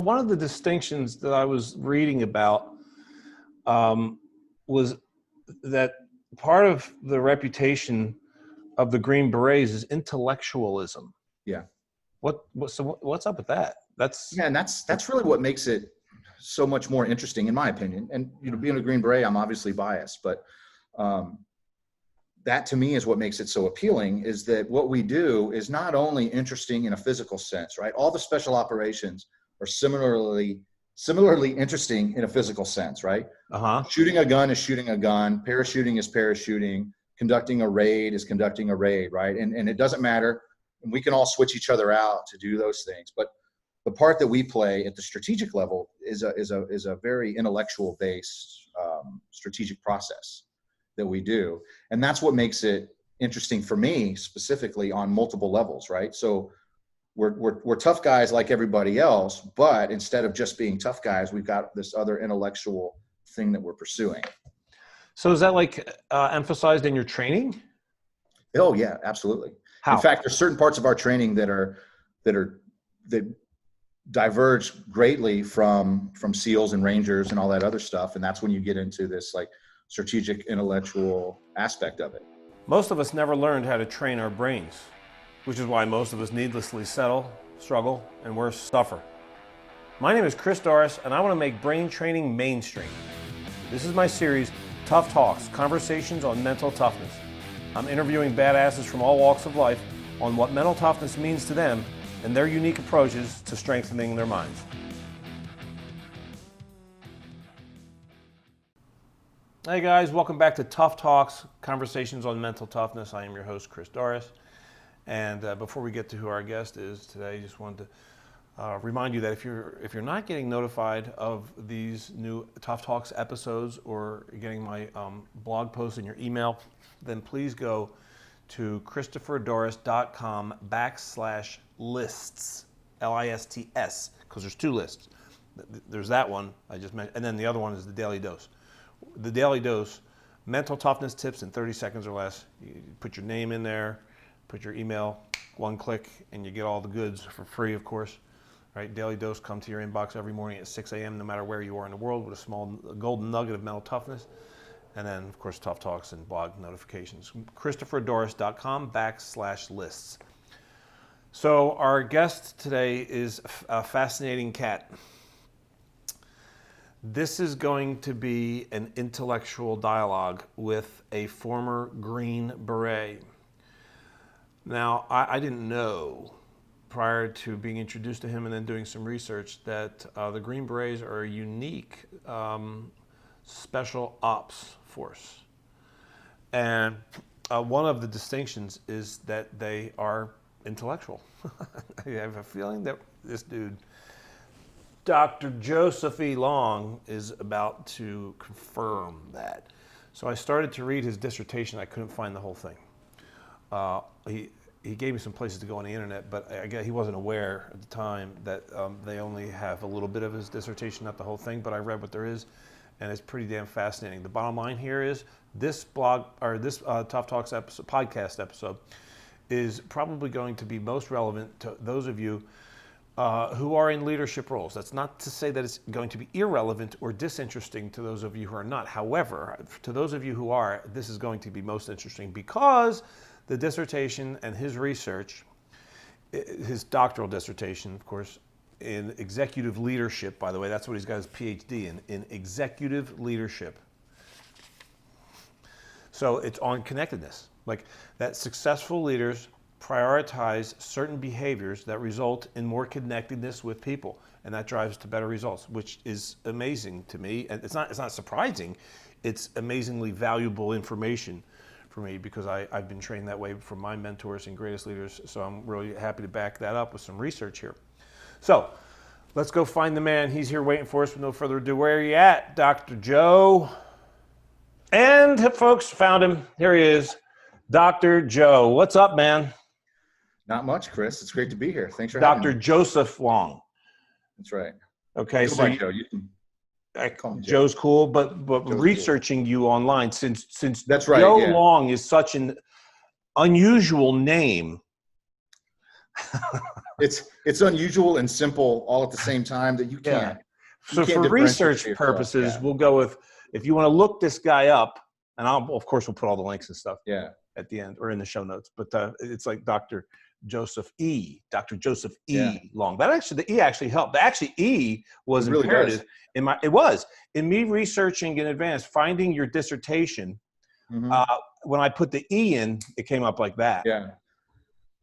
one of the distinctions that I was reading about was that part of the reputation of the Green Berets is intellectualism. Yeah. What's up with that? And that's really what makes it so much more interesting, in my opinion. And being a Green Beret, I'm obviously biased, but that to me is what makes it so appealing, is that what we do is not only interesting in a physical sense, right? All the special operations are similarly interesting in a physical sense, right? Shooting a gun is shooting a gun, parachuting is parachuting, conducting a raid is conducting a raid, right? And it doesn't matter, and we can all switch each other out to do those things. But the part that we play at the strategic level is a very intellectual based strategic process that we do. And that's what makes it interesting for me specifically on multiple levels, right? So we're tough guys like everybody else, but instead of just being tough guys, we've got this other intellectual thing that we're pursuing. So is that like emphasized in your training? Oh yeah, absolutely. How? In fact, there's certain parts of our training that diverge greatly from SEALs and Rangers and all that other stuff. And that's when you get into this like strategic intellectual aspect of it. Most of us never learned how to train our brains, which is why most of us needlessly settle, struggle, and worse, suffer. My name is Chris Doris, and I want to make brain training mainstream. This is my series, Tough Talks, Conversations on Mental Toughness. I'm interviewing badasses from all walks of life on what mental toughness means to them and their unique approaches to strengthening their minds. Hey guys, welcome back to Tough Talks, Conversations on Mental Toughness. I am your host, Chris Doris. And before we get to who our guest is today, I just wanted to remind you that if you're not getting notified of these new Tough Talks episodes or getting my blog posts in your email, then please go to christopherdoris.com/lists, LISTS, because there's two lists. There's that one I just mentioned, and then the other one is the Daily Dose. The Daily Dose, mental toughness tips in 30 seconds or less. You put your name in there, put your email, one click, and you get all the goods for free, of course. Right? Daily Dose come to your inbox every morning at 6 a.m., no matter where you are in the world, with a small golden nugget of mental toughness. And then, of course, Tough Talks and blog notifications. christopherdoris.com/lists. So our guest today is a fascinating cat. This is going to be an intellectual dialogue with a former Green Beret. Now, I didn't know prior to being introduced to him and then doing some research that the Green Berets are a unique special ops force. And one of the distinctions is that they are intellectual. I have a feeling that this dude, Dr. Joseph E. Long, is about to confirm that. So I started to read his dissertation. I couldn't find the whole thing. He gave me some places to go on the internet, but I guess he wasn't aware at the time that they only have a little bit of his dissertation, not the whole thing, but I read what there is, and it's pretty damn fascinating. The bottom line here is this blog, or this Tough Talks episode, podcast episode, is probably going to be most relevant to those of you who are in leadership roles. That's not to say that it's going to be irrelevant or disinteresting to those of you who are not. However, to those of you who are, this is going to be most interesting because the dissertation and his research, his doctoral dissertation, of course, in executive leadership, by the way, that's what he's got his Ph.D. in executive leadership. So it's on connectedness, like that successful leaders prioritize certain behaviors that result in more connectedness with people, and that drives to better results, which is amazing to me. And it's not surprising, it's amazingly valuable information for me because I've been trained that way from my mentors and greatest leaders. So I'm really happy to back that up with some research here. So let's go find the man. He's here waiting for us with no further ado. Where are you at, Dr. Joe? And folks, found him. Here he is, Dr. Joe. What's up, man? Not much, Chris. It's great to be here. Thanks for having me. Dr. Joseph Long. That's right. Okay, so Joe. You can call me Joe. Joe's cool, but Joe's researching cool. You online since that's right. Joe yeah. Long is such an unusual name. It's unusual and simple all at the same time that you Yeah. can't. So for differentiate research yourself. purposes, Yeah. we'll go with, if you want to look this guy up, and of course, we'll put all the links and stuff Yeah. at the end or in the show notes, but it's like Dr. Joseph E. Yeah. Long. That actually, the E actually helped. Actually, E was It really imperative does. in me researching in advance, finding your dissertation. Mhm. When I put the E in, it came up like that. Yeah.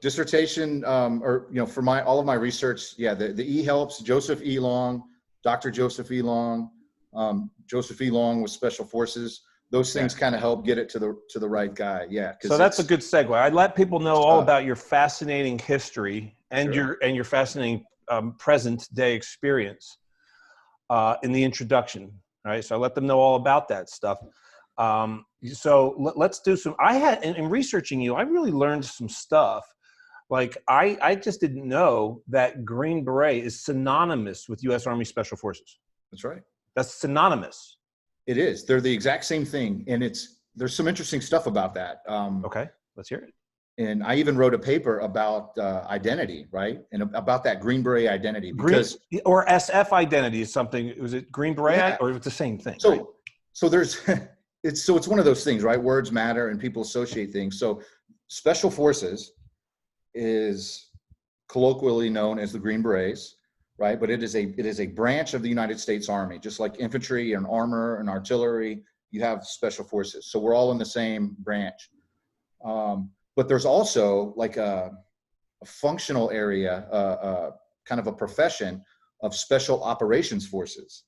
Dissertation, or, for all of my research, yeah, the E helps. Joseph E. Long, Dr. Joseph E. Long, Joseph E. Long with Special Forces. Those things kind of help get it to the right guy. Yeah. So that's a good segue. I'd let people know all about your fascinating history and your fascinating present day experience in the introduction. Right. So I let them know all about that stuff. So let's do some. In researching you, I really learned some stuff. Like I just didn't know that Green Beret is synonymous with U.S. Army Special Forces. That's right. That's synonymous. It is. They're the exact same thing, and there's some interesting stuff about that. Okay, let's hear it. And I even wrote a paper about identity, right, and about that Green Beret identity, because or SF identity is something. Was it Green Beret or it's the same thing? So, right? so there's it's one of those things, right? Words matter, and people associate things. So, Special Forces is colloquially known as the Green Berets, right? But it is a branch of the United States Army, just like infantry and armor and artillery. You have Special Forces, so we're all in the same branch. But there's also like a functional area, kind of a profession of Special Operations Forces,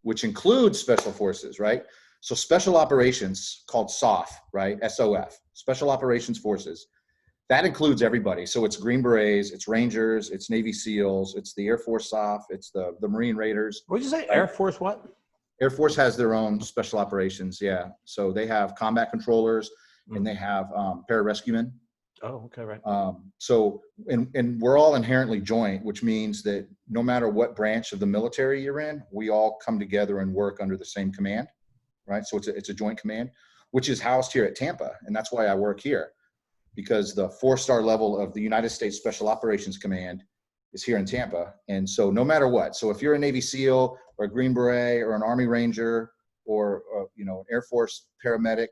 which includes Special Forces, right? So Special Operations, called SOF, right? SOF, Special Operations Forces. That includes everybody. So it's Green Berets, it's Rangers, it's Navy SEALs, it's the Air Force SOF, it's the Marine Raiders. What did you say? Right? Air Force what? Air Force has their own special operations, yeah. So they have combat controllers and they have pararescuemen. Oh, okay, right. So, and we're all inherently joint, which means that no matter what branch of the military you're in, we all come together and work under the same command, right? So it's a joint command, which is housed here at Tampa. And that's why I work here, because the 4-star level of the United States Special Operations Command is here in Tampa. And so no matter what, so if you're a Navy SEAL or a Green Beret or an Army Ranger or an Air Force paramedic,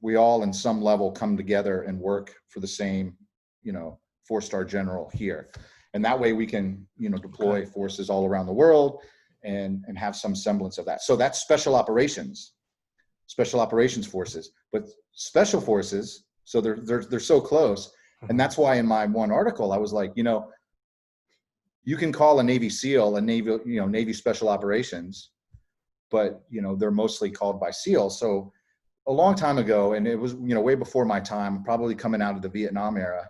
we all in some level come together and work for the same, 4-star general here. And that way we can, deploy forces all around the world and have some semblance of that. So that's Special Operations Forces. But Special Forces, so they're so close. And that's why in my one article, I was like, you can call a Navy SEAL a Navy Special Operations, but, they're mostly called by SEAL. So a long time ago, and it was, way before my time, probably coming out of the Vietnam era,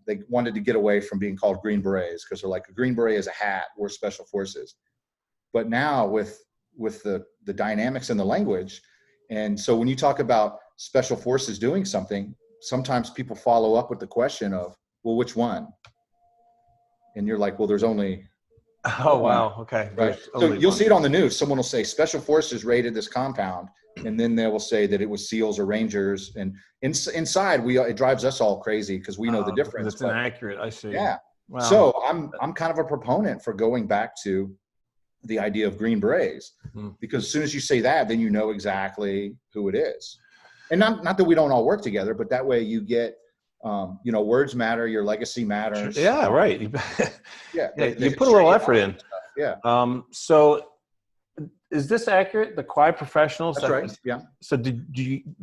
they wanted to get away from being called Green Berets, because they're like, a Green Beret is a hat, we're Special Forces. But now with the dynamics in the language, and so when you talk about Special Forces doing something, sometimes people follow up with the question of, well, which one? And you're like, well, there's only one. Wow. Okay. Right. So you'll see it on the news. Someone will say Special Forces raided this compound, and then they will say that it was SEALs or Rangers. And inside, it drives us all crazy because we know the difference. It's inaccurate. I see. Yeah. Wow. So I'm kind of a proponent for going back to the idea of Green Berets, because as soon as you say that, then you know exactly who it is. And not that we don't all work together, but that way you get, words matter, your legacy matters. Yeah, right. Yeah. You put a little effort in. Yeah. So is this accurate? The quiet professionals? That's right. Yeah. So do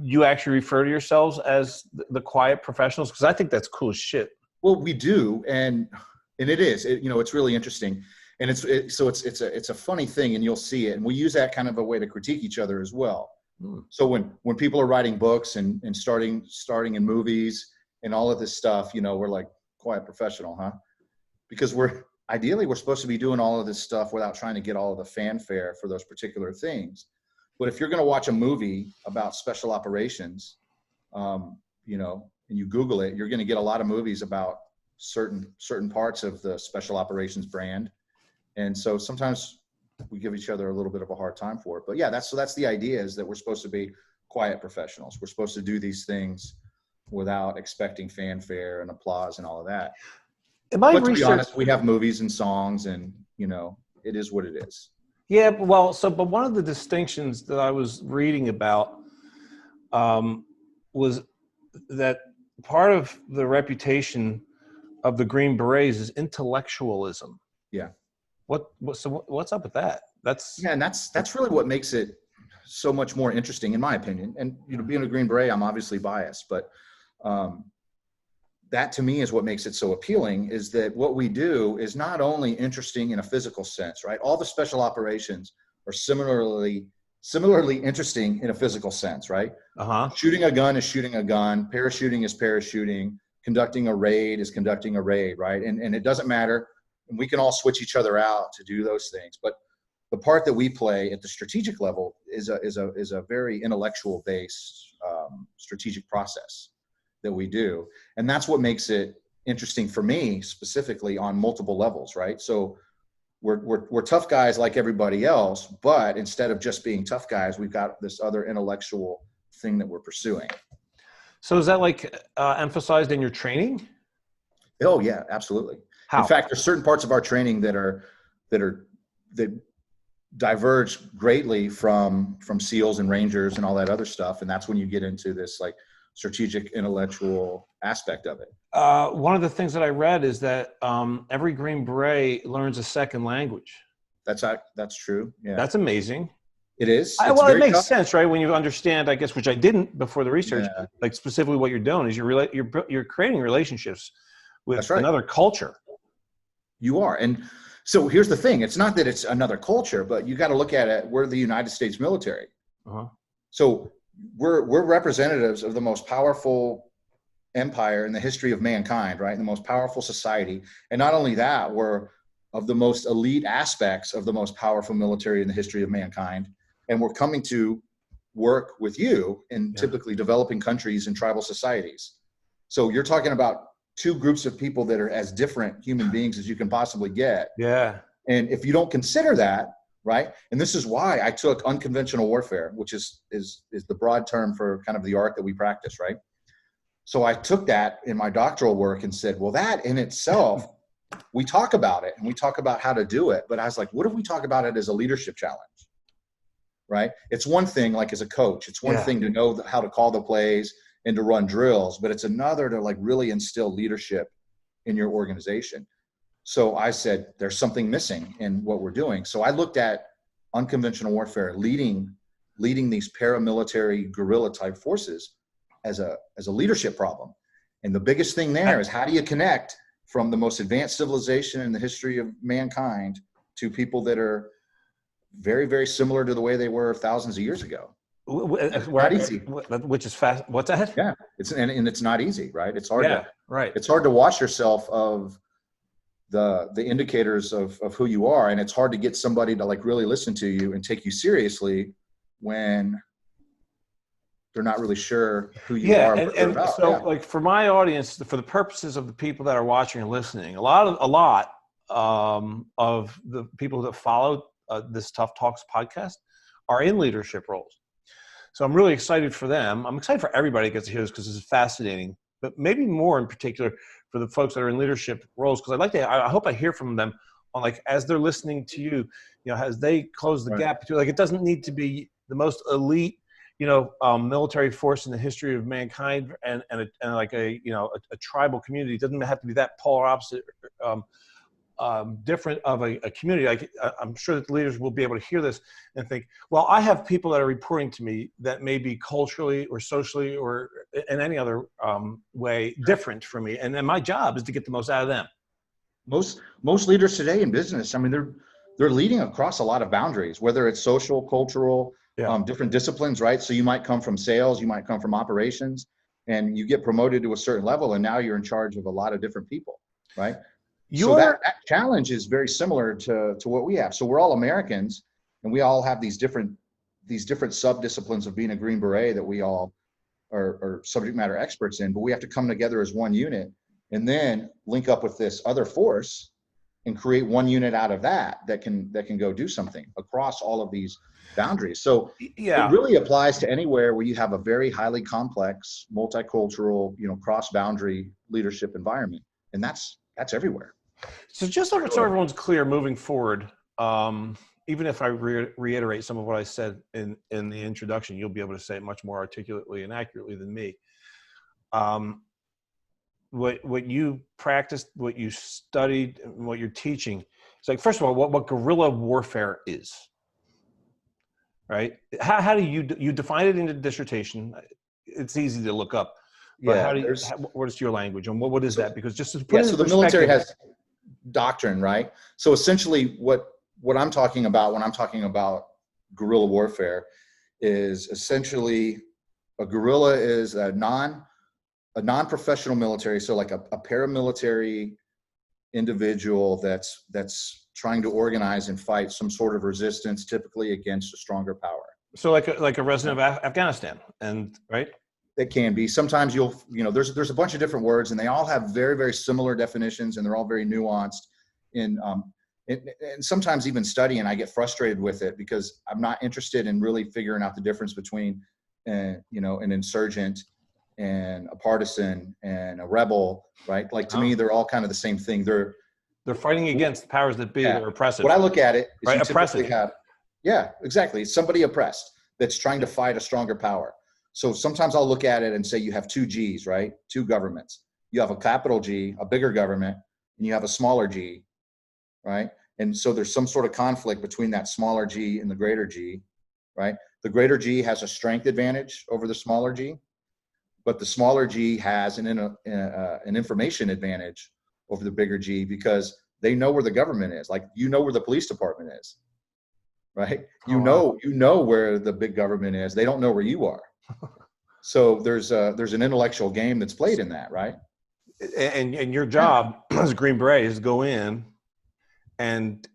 you actually refer to yourselves as the quiet professionals? Because I think that's cool as shit. Well, we do. And it is, it's really interesting. And it's a funny thing, and you'll see it. And we use that kind of a way to critique each other as well. So when people are writing books and starting in movies and all of this stuff, we're like, quiet professional, huh? Because we're supposed to be doing all of this stuff without trying to get all of the fanfare for those particular things. But if you're going to watch a movie about special operations, and you Google it, you're going to get a lot of movies about certain parts of the special operations brand. And so sometimes we give each other a little bit of a hard time for it. But yeah, that's the idea, is that we're supposed to be quiet professionals. We're supposed to do these things without expecting fanfare and applause and all of that. In my But to be research, honest, we have movies and songs, and it is what it is. yeah, well, but one of the distinctions that I was reading about was that part of the reputation of the Green Berets is intellectualism. Yeah. What's up with that? Yeah, and that's really what makes it so much more interesting, in my opinion. And being a Green Beret, I'm obviously biased, but that to me is what makes it so appealing, is that what we do is not only interesting in a physical sense, right? All the special operations are similarly interesting in a physical sense, right? Shooting a gun is shooting a gun, parachuting is parachuting, conducting a raid is conducting a raid, right? And it doesn't matter, and we can all switch each other out to do those things, but the part that we play at the strategic level is a very intellectual based strategic process that we do. And that's what makes it interesting for me specifically on multiple levels, right? So we're tough guys like everybody else, but instead of just being tough guys, we've got this other intellectual thing that we're pursuing. So is that like emphasized in your training? Oh yeah, absolutely. How? In fact, there's certain parts of our training that diverge greatly from SEALs and Rangers and all that other stuff. And that's when you get into this like strategic intellectual aspect of it. One of the things that I read is that every Green Beret learns a second language. That's true. Yeah. That's amazing. It is. Well, it makes sense, right? When you understand, I guess, which I didn't before the research, Yeah. like specifically what you're doing is you're creating relationships with That's right. another culture. You are. And so here's the thing. It's not that it's another culture, but you got to look at it. We're the United States military. So we're representatives of the most powerful empire in the history of mankind, right? The most powerful society. And not only that, we're of the most elite aspects of the most powerful military in the history of mankind. And we're coming to work with you in typically developing countries and tribal societies. So you're talking about two groups of people that are as different human beings as you can possibly get. Yeah. And if you don't consider that, right? And this is why I took unconventional warfare, which is the broad term for kind of the art that we practice, right? So I took that in my doctoral work and said, well, that in itself, we talk about it and we talk about how to do it. But I was like, what if we talk about it as a leadership challenge, right? It's one thing, like as a coach, it's one thing to know how to call the plays and to run drills, but it's another to like really instill leadership in your organization. So I said, there's something missing in what we're doing. So I looked at unconventional warfare, leading these paramilitary guerrilla type forces as a leadership problem. And the biggest thing there is, how do you connect from the most advanced civilization in the history of mankind to people that are very, very similar to the way they were thousands of years ago? Not easy. Which is fast. What's that? Yeah, and it's not easy, right? It's hard. Right. It's hard to wash yourself of the indicators of who you are, and it's hard to get somebody to like really listen to you and take you seriously when they're not really sure who you are. And so like for my audience, for the purposes of the people that are watching and listening, a lot of the people that follow this Tough Talks podcast are in leadership roles. So I'm really excited for them. I'm excited for everybody that gets to hear this because this is fascinating, but maybe more in particular for the folks that are in leadership roles. Because I hope I hear from them on like, as they're listening to you, as they close the gap between, like, it doesn't need to be the most elite, military force in the history of mankind and like a tribal community. It doesn't have to be that polar opposite, different of a community. I'm sure that the leaders will be able to hear this and think, well, I have people that are reporting to me that may be culturally or socially or in any other way different from me. And then my job is to get the most out of them. Most leaders today in business, I mean, they're leading across a lot of boundaries, whether it's social, cultural, different disciplines, right? So you might come from sales, you might come from operations, and you get promoted to a certain level, and now you're in charge of a lot of different people, right? So that challenge is very similar to what we have. So we're all Americans, and we all have these different sub-disciplines of being a Green Beret that we all are subject matter experts in, but we have to come together as one unit and then link up with this other force and create one unit out of that can go do something across all of these boundaries. So it Yeah. really applies to anywhere where you have a very highly complex, multicultural, cross-boundary leadership environment, and that's everywhere. So just so everyone's clear moving forward, even if I reiterate some of what I said in the introduction, you'll be able to say it much more articulately and accurately than me. What you practiced, what you studied, and what you're teaching, it's like, first of all, what guerrilla warfare is, right? How do you define it in a dissertation? It's easy to look up, but Yeah, what is your language and what is that? Because just to put yeah, it in so the military perspective, has doctrine, right? So essentially what I'm talking about when I'm talking about guerrilla warfare is essentially a guerrilla is a non-professional military, so like a paramilitary individual that's trying to organize and fight some sort of resistance, typically against a stronger power. so like a resident of Afghanistan, and right? It can be. Sometimes there's a bunch of different words, and they all have very, very similar definitions, and they're all very nuanced. And sometimes even studying, I get frustrated with it because I'm not interested in really figuring out the difference between, an insurgent and a partisan and a rebel, right? Like to me, they're all kind of the same thing. They're fighting against powers that be that are oppressive. What I look at it is right? You Oppressive. typically have, yeah, exactly. Somebody oppressed that's trying to fight a stronger power. So sometimes I'll look at it and say you have two G's, right? Two governments. You have a capital G, a bigger government, and you have a smaller G, right? And so there's some sort of conflict between that smaller G and the greater G, right? The greater G has a strength advantage over the smaller G, but the smaller G has an information advantage over the bigger G because they know where the government is. Like, where the police department is, right? You know where the big government is. They don't know where you are. So there's an intellectual game that's played in that, right? And your job as a Green Beret is to go in and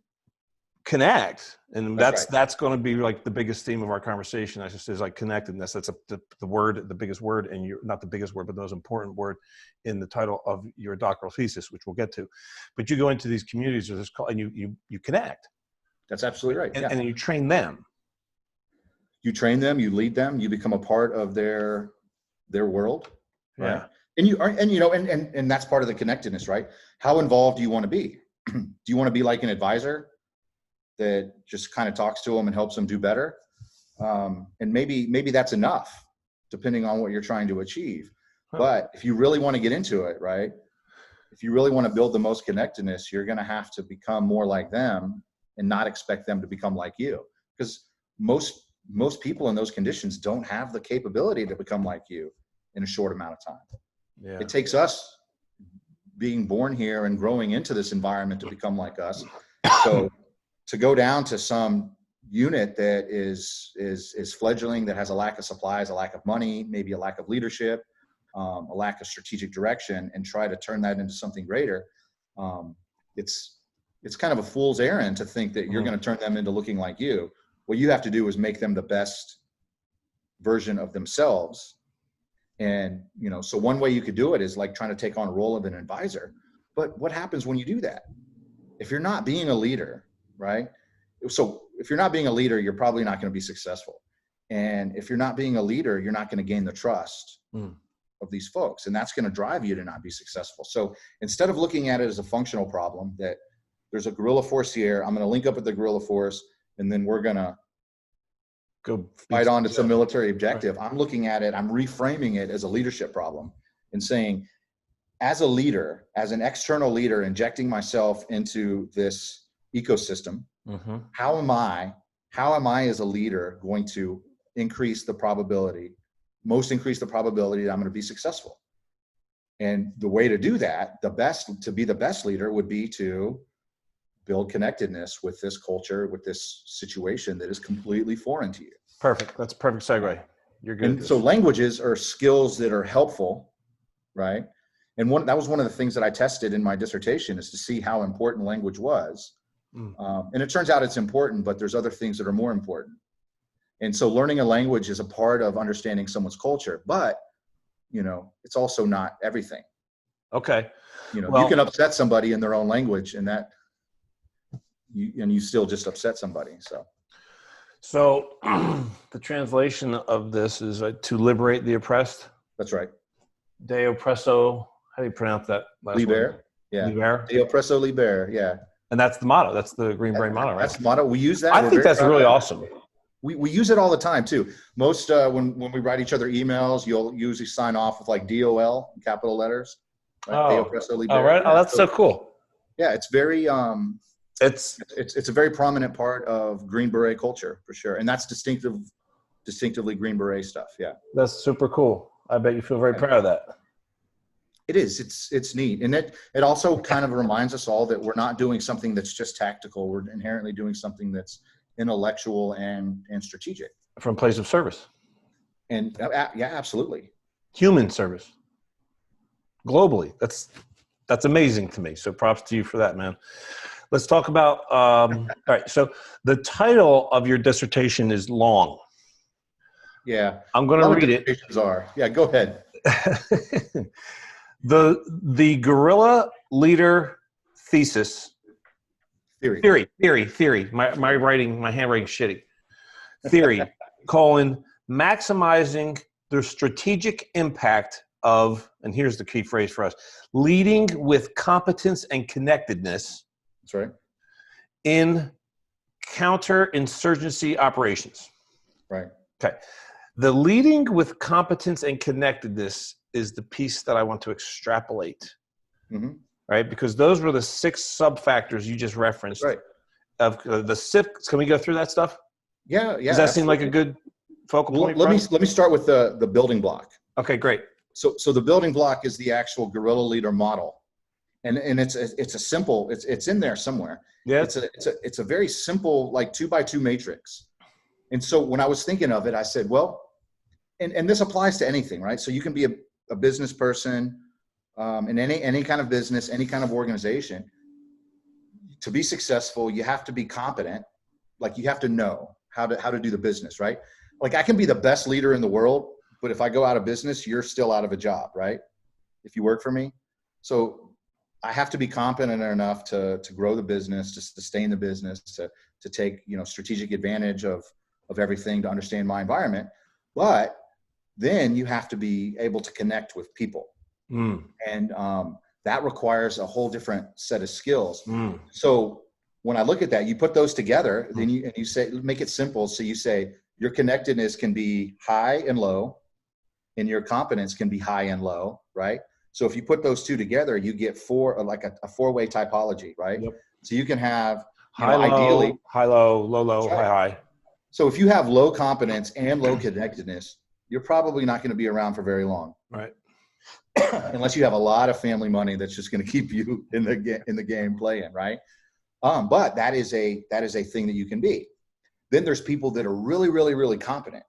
connect, and that's going to be like the biggest theme of our conversation. I just is like connectedness. That's the word, the biggest word, and you're not the biggest word, but the most important word in the title of your doctoral thesis, which we'll get to. But you go into these communities, and you connect. That's absolutely right. And then you train them. You train them, you lead them, you become a part of their world, right? Yeah. And that's part of the connectedness, right? How involved do you want to be? Do you want to be like an advisor that just kind of talks to them and helps them do better? And maybe that's enough, depending on what you're trying to achieve. But if you really want to get into it, right? If you really want to build the most connectedness, you're going to have to become more like them and not expect them to become like you, because most people in those conditions don't have the capability to become like you in a short amount of time. Yeah. It takes us being born here and growing into this environment to become like us. So to go down to some unit that is fledgling, that has a lack of supplies, a lack of money, maybe a lack of leadership, a lack of strategic direction, and try to turn that into something greater, it's kind of a fool's errand to think that you're going to turn them into looking like you. What you have to do is make them the best version of themselves. And, so one way you could do it is like trying to take on a role of an advisor. But what happens when you do that? If you're not being a leader, right? So if you're not being a leader, you're probably not going to be successful. And if you're not being a leader, you're not going to gain the trust of these folks. And that's going to drive you to not be successful. So instead of looking at it as a functional problem, that there's a guerrilla force here, I'm going to link up with the guerrilla force, and then we're going to go fight on to some military objective. Right. I'm looking at it, I'm reframing it as a leadership problem and saying, as a leader, as an external leader, injecting myself into this ecosystem, how am I as a leader going to increase the probability that I'm going to be successful? And the way to do that, to be the best leader would be to build connectedness with this culture, with this situation that is completely foreign to you. Perfect. That's a perfect segue. You're good. And so languages are skills that are helpful, right? And that was one of the things that I tested in my dissertation, is to see how important language was. And it turns out it's important, but there's other things that are more important. And so learning a language is a part of understanding someone's culture, but it's also not everything. Okay. You can upset somebody in their own language, and that you still just upset somebody. So the translation of this is to liberate the oppressed. That's right. De oppresso. How do you pronounce that last Libere. word? Yeah. Libere. De oppresso libere. Yeah. And that's the motto. That's the Green Beret motto, right? That's the motto. We use that. I think that's really awesome. We use it all the time too. Most when we write each other emails, you'll usually sign off with like DOL in capital letters. Right? De oppresso libere. Oh, right. Oh, that's so cool. Yeah, it's very it's a very prominent part of Green Beret culture for sure, and that's distinctively Green Beret stuff. Yeah, that's super cool. I bet you feel very proud of that. It is. It's neat, and it also kind of reminds us all that we're not doing something that's just tactical. We're inherently doing something that's intellectual and strategic. From a place of service. And yeah, absolutely. Human service. Globally, that's amazing to me. So props to you for that, man. Let's talk about, all right. So the title of your dissertation is long. Yeah. I'm going to read it. Yeah, go ahead. The guerrilla leader thesis. Theory. My handwriting shitty. Theory, maximizing the strategic impact of, and here's the key phrase for us, leading with competence and connectedness. That's right. In counterinsurgency operations. Right. Okay. The leading with competence and connectedness is the piece that I want to extrapolate. Mm-hmm. Right? Because those were the 6 sub-factors you just referenced. Right. Of the 6. Can we go through that stuff? Yeah. Does that seem like a good focal point? Let me start with the building block. Okay, great. So the building block is the actual guerrilla leader model. And it's a simple, it's in there somewhere. Yeah. It's a very simple, like 2x2 matrix. And so when I was thinking of it, I said, well, and this applies to anything, right? So you can be a business person in any kind of business, any kind of organization. To be successful, you have to be competent. Like you have to know how to do the business, right? Like I can be the best leader in the world, but if I go out of business, you're still out of a job, right? If you work for me. So I have to be competent enough to grow the business, to sustain the business, to take, strategic advantage of everything, to understand my environment. But then you have to be able to connect with people. And that requires a whole different set of skills. So when I look at that, you put those together, then you say, make it simple. So you say your connectedness can be high and low, and your competence can be high and low, right? So if you put those two together, you get a 4-way typology, right? Yep. So you can have ideally high, low, low, low, high, high. So if you have low competence and low connectedness, you're probably not going to be around for very long, right? Unless you have a lot of family money that's just going to keep you in the game playing, right? But that is a thing that you can be. Then there's people that are really, really, really competent.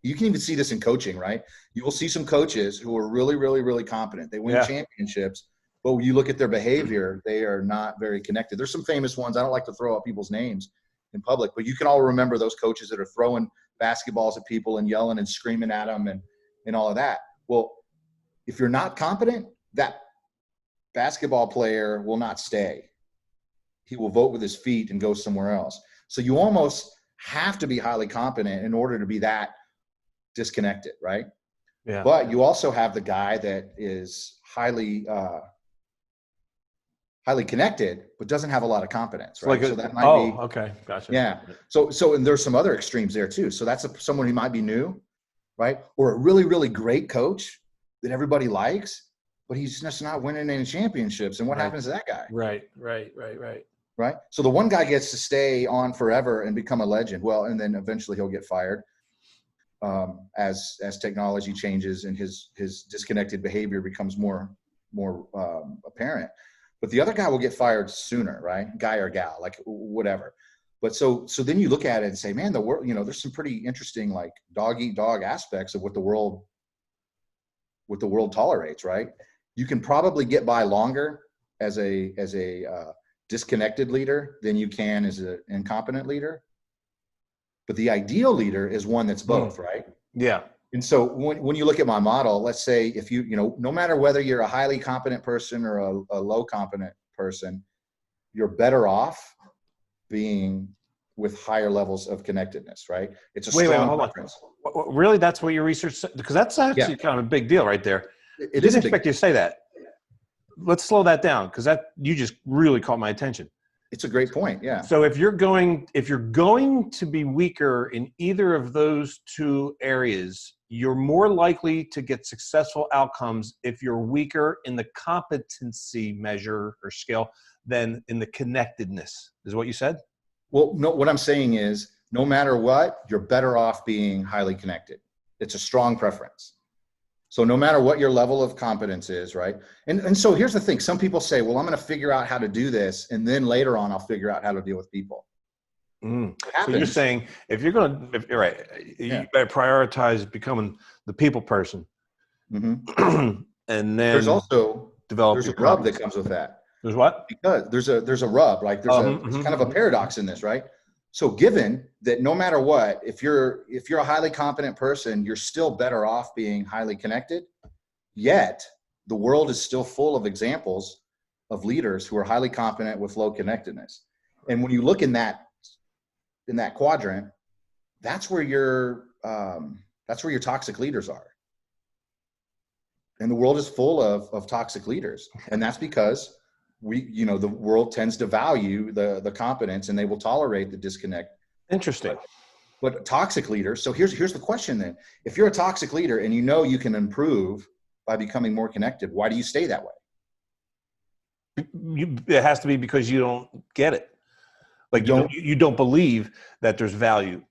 You can even see this in coaching, right? You will see some coaches who are really, really, really competent. They win championships, but when you look at their behavior, they are not very connected. There's some famous ones. I don't like to throw out people's names in public, but you can all remember those coaches that are throwing basketballs at people and yelling and screaming at them and all of that. Well, if you're not competent, that basketball player will not stay. He will vote with his feet and go somewhere else. So you almost have to be highly competent in order to be that disconnected, right? Yeah. But you also have the guy that is highly connected, but doesn't have a lot of competence, right? So that might be. Okay, gotcha. Yeah. So and there's some other extremes there too. So that's someone who might be new, right? Or a really, really great coach that everybody likes, but he's just not winning any championships. And what happens to that guy? Right. Right. So the one guy gets to stay on forever and become a legend. Well, and then eventually he'll get fired. As technology changes and his disconnected behavior becomes more apparent, but the other guy will get fired sooner, right? Guy or gal, like whatever. But so then you look at it and say, man, the world, there's some pretty interesting like dog eat dog aspects of what the world tolerates, right? You can probably get by longer as a disconnected leader than you can as an incompetent leader. But the ideal leader is one that's both, right? Yeah. And so when you look at my model, let's say if no matter whether you're a highly competent person or a low competent person, you're better off being with higher levels of connectedness, right? It's a Wait, strong hold on. preference. Really? That's what your research said? Because that's actually kind of a big deal right there. I It is didn't a big expect you to say that. Let's slow that down, because you just really caught my attention. It's a great point. Yeah. So if you're going to be weaker in either of those two areas, you're more likely to get successful outcomes if you're weaker in the competency measure or scale than in the connectedness, is what you said? Well, no, what I'm saying is no matter what, you're better off being highly connected. It's a strong preference. So no matter what your level of competence is, right? And so here's the thing. Some people say, well, I'm going to figure out how to do this, and then later on, I'll figure out how to deal with people. So you're saying if you're right, you better prioritize becoming the people person. Mm-hmm. And then there's a rub that comes with that. There's what? Because there's a rub, like there's kind of a paradox in this, right? So given that no matter what, if you're a highly competent person, you're still better off being highly connected, yet the world is still full of examples of leaders who are highly competent with low connectedness. And when you look in that quadrant, that's where your toxic leaders are. And the world is full of toxic leaders. And that's because the world tends to value the competence, and they will tolerate the disconnect. Interesting. But toxic leaders. So here's the question then. If you're a toxic leader and you can improve by becoming more connected, why do you stay that way? It has to be because you don't get it. Like you don't believe that there's value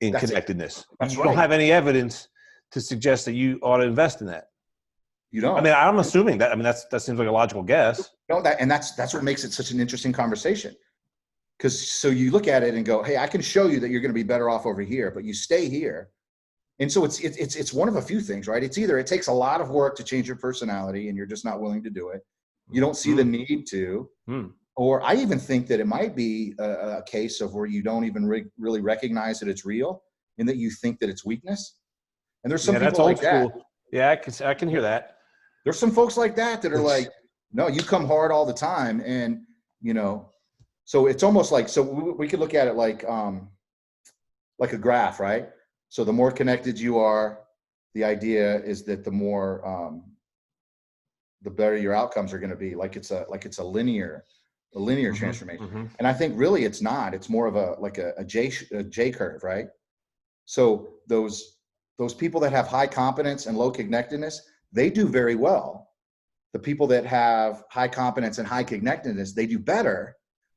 in connectedness. That's you right. don't have any evidence to suggest that you ought to invest in that. You don't. I mean, I'm assuming that. I mean, that seems like a logical guess. No, that's what makes it such an interesting conversation. Because so you look at it and go, hey, I can show you that you're going to be better off over here, but you stay here. And so it's one of a few things, right? It's either it takes a lot of work to change your personality and you're just not willing to do it. You don't see the need to. Or I even think that it might be a case of where you don't even really recognize that it's real and that you think that it's weakness. And there's some people like that. Yeah, I can hear that. There's some folks like that are like, no, you come hard all the time. And, so it's almost like, so we could look at it like a graph, right? So the more connected you are, the idea is that the better your outcomes are going to be. Like it's a linear transformation. And I think really it's not. It's more of a J curve, right? So those people that have high competence and low connectedness, they do very well. The people that have high competence and high connectedness, they do better.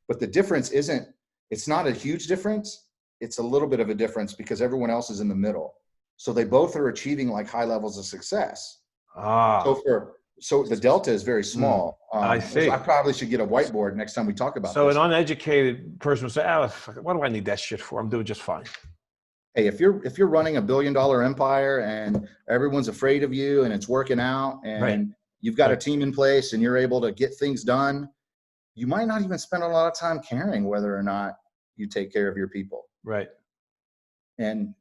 But the difference it's not a huge difference. It's a little bit of a difference because everyone else is in the middle. So they both are achieving like high levels of success. So the delta is very small. I see. So I probably should get a whiteboard next time we talk about this. So an uneducated person would say, what do I need that shit for? I'm doing just fine. Hey, if you're running $1 billion empire and everyone's afraid of you and it's working out and you've got a team in place and you're able to get things done, you might not even spend a lot of time caring whether or not you take care of your people. Right. And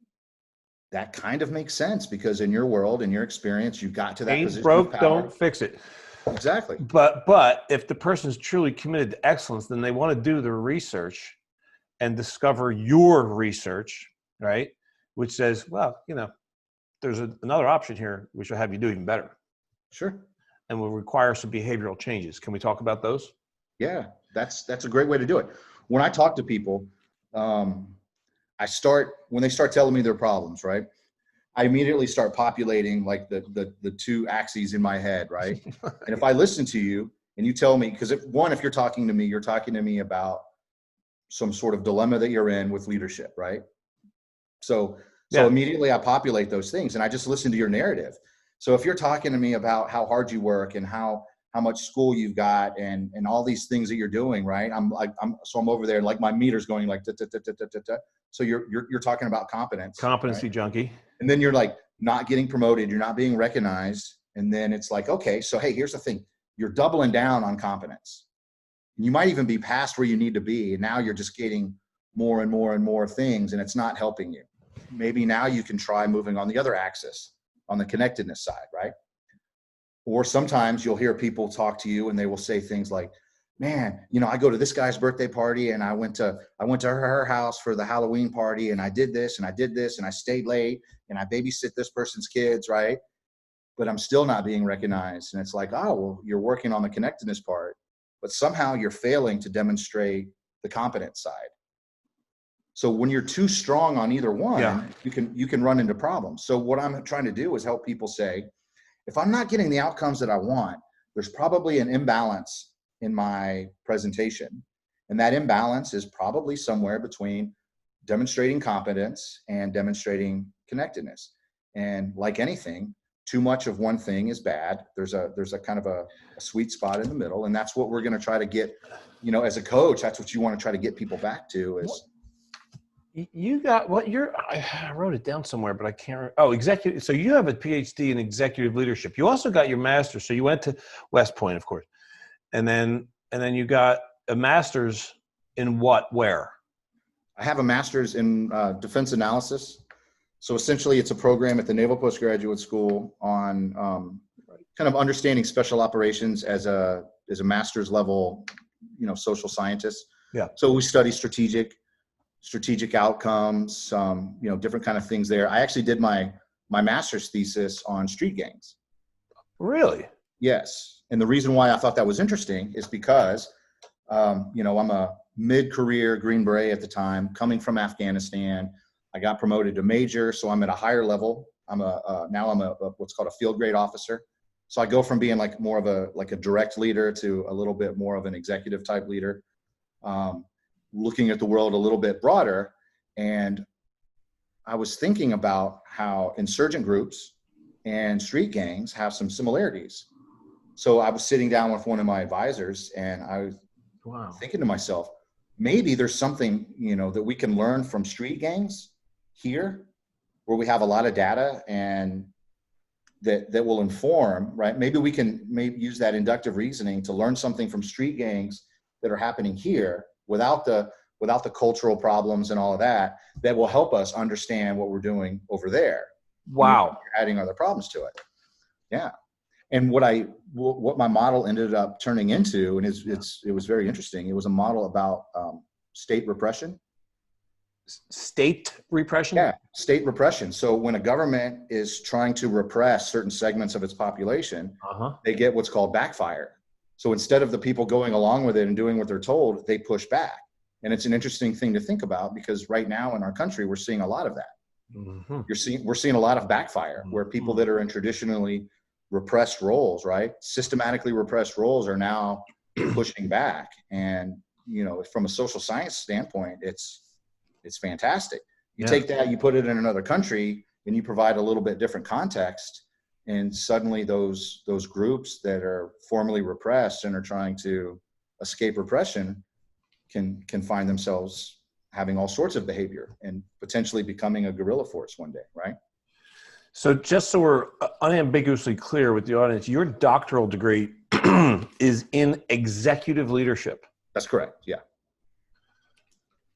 that kind of makes sense because in your world, in your experience, you got to that position broke, of power. don't fix it. Exactly. But if the person's truly committed to excellence, then they want to do their research and discover your research, right? Which says, well, there's another option here, which will have you do even better. Sure. And will require some behavioral changes. Can we talk about those? Yeah, that's a great way to do it. When I talk to people, when they start telling me their problems, right? I immediately start populating like the two axes in my head, right? And if I listen to you and you tell me, because if you're talking to me, you're talking to me about some sort of dilemma that you're in with leadership, right? So immediately I populate those things and I just listen to your narrative. So if you're talking to me about how hard you work and how much school you've got and all these things that you're doing, right? I'm over there like my meter's going like so you're talking about competence. Competency right? junkie. And then you're like not getting promoted, you're not being recognized. And then it's like, okay, so hey, here's the thing. You're doubling down on competence. You might even be past where you need to be. And now you're just getting more and more and more things and it's not helping you. Maybe now you can try moving on the other axis, on the connectedness side, right? Or sometimes you'll hear people talk to you and they will say things like, man, I go to this guy's birthday party, and I went to her house for the Halloween party, and I did this and I did this, and I stayed late, and I babysit this person's kids, right? But I'm still not being recognized. And it's like, oh, well, you're working on the connectedness part, but somehow you're failing to demonstrate the competence side. So when you're too strong on either one, you can run into problems. So what I'm trying to do is help people say, if I'm not getting the outcomes that I want, there's probably an imbalance in my presentation. And that imbalance is probably somewhere between demonstrating competence and demonstrating connectedness. And like anything, too much of one thing is bad. There's a kind of a sweet spot in the middle. And that's what we're going to try to get, as a coach, that's what you want to try to get people back to is. You got what I wrote it down somewhere, but I can't. Oh, executive. So you have a Ph.D. in executive leadership. You also got your master's. So you went to West Point, of course, and then you got a master's in what? Where? I have a master's in defense analysis. So essentially, it's a program at the Naval Postgraduate School on kind of understanding special operations as a master's level, social scientist. Yeah. So we study strategic outcomes, different kind of things there. I actually did my master's thesis on street gangs. Really? Yes. And the reason why I thought that was interesting is because, I'm a mid-career Green Beret at the time, coming from Afghanistan. I got promoted to major, so I'm at a higher level. Now I'm a what's called a field grade officer. So I go from being like more of a direct leader to a little bit more of an executive type leader. Looking at the world a little bit broader. And I was thinking about how insurgent groups and street gangs have some similarities. So I was sitting down with one of my advisors, and I was thinking to myself, maybe there's something, that we can learn from street gangs here, where we have a lot of data and that will inform, right? Maybe we can use that inductive reasoning to learn something from street gangs that are happening here without the cultural problems and all of that will help us understand what we're doing over there. Wow. Adding other problems to it. Yeah. And what my model ended up turning into, and it was very interesting. It was a model about state repression. State repression? Yeah, state repression. So when a government is trying to repress certain segments of its population, they get what's called backfire. So instead of the people going along with it and doing what they're told, they push back. And it's an interesting thing to think about, because right now in our country, we're seeing a lot of that. Mm-hmm. We're seeing a lot of backfire, where people that are in traditionally repressed roles, right, systematically repressed roles, are now pushing back. And from a social science standpoint, it's fantastic. You take that, you put it in another country, and you provide a little bit different context, and suddenly those groups that are formerly repressed and are trying to escape repression can find themselves having all sorts of behavior and potentially becoming a guerrilla force one day, right? So just so we're unambiguously clear with the audience, your doctoral degree is in executive leadership. That's correct. Yeah.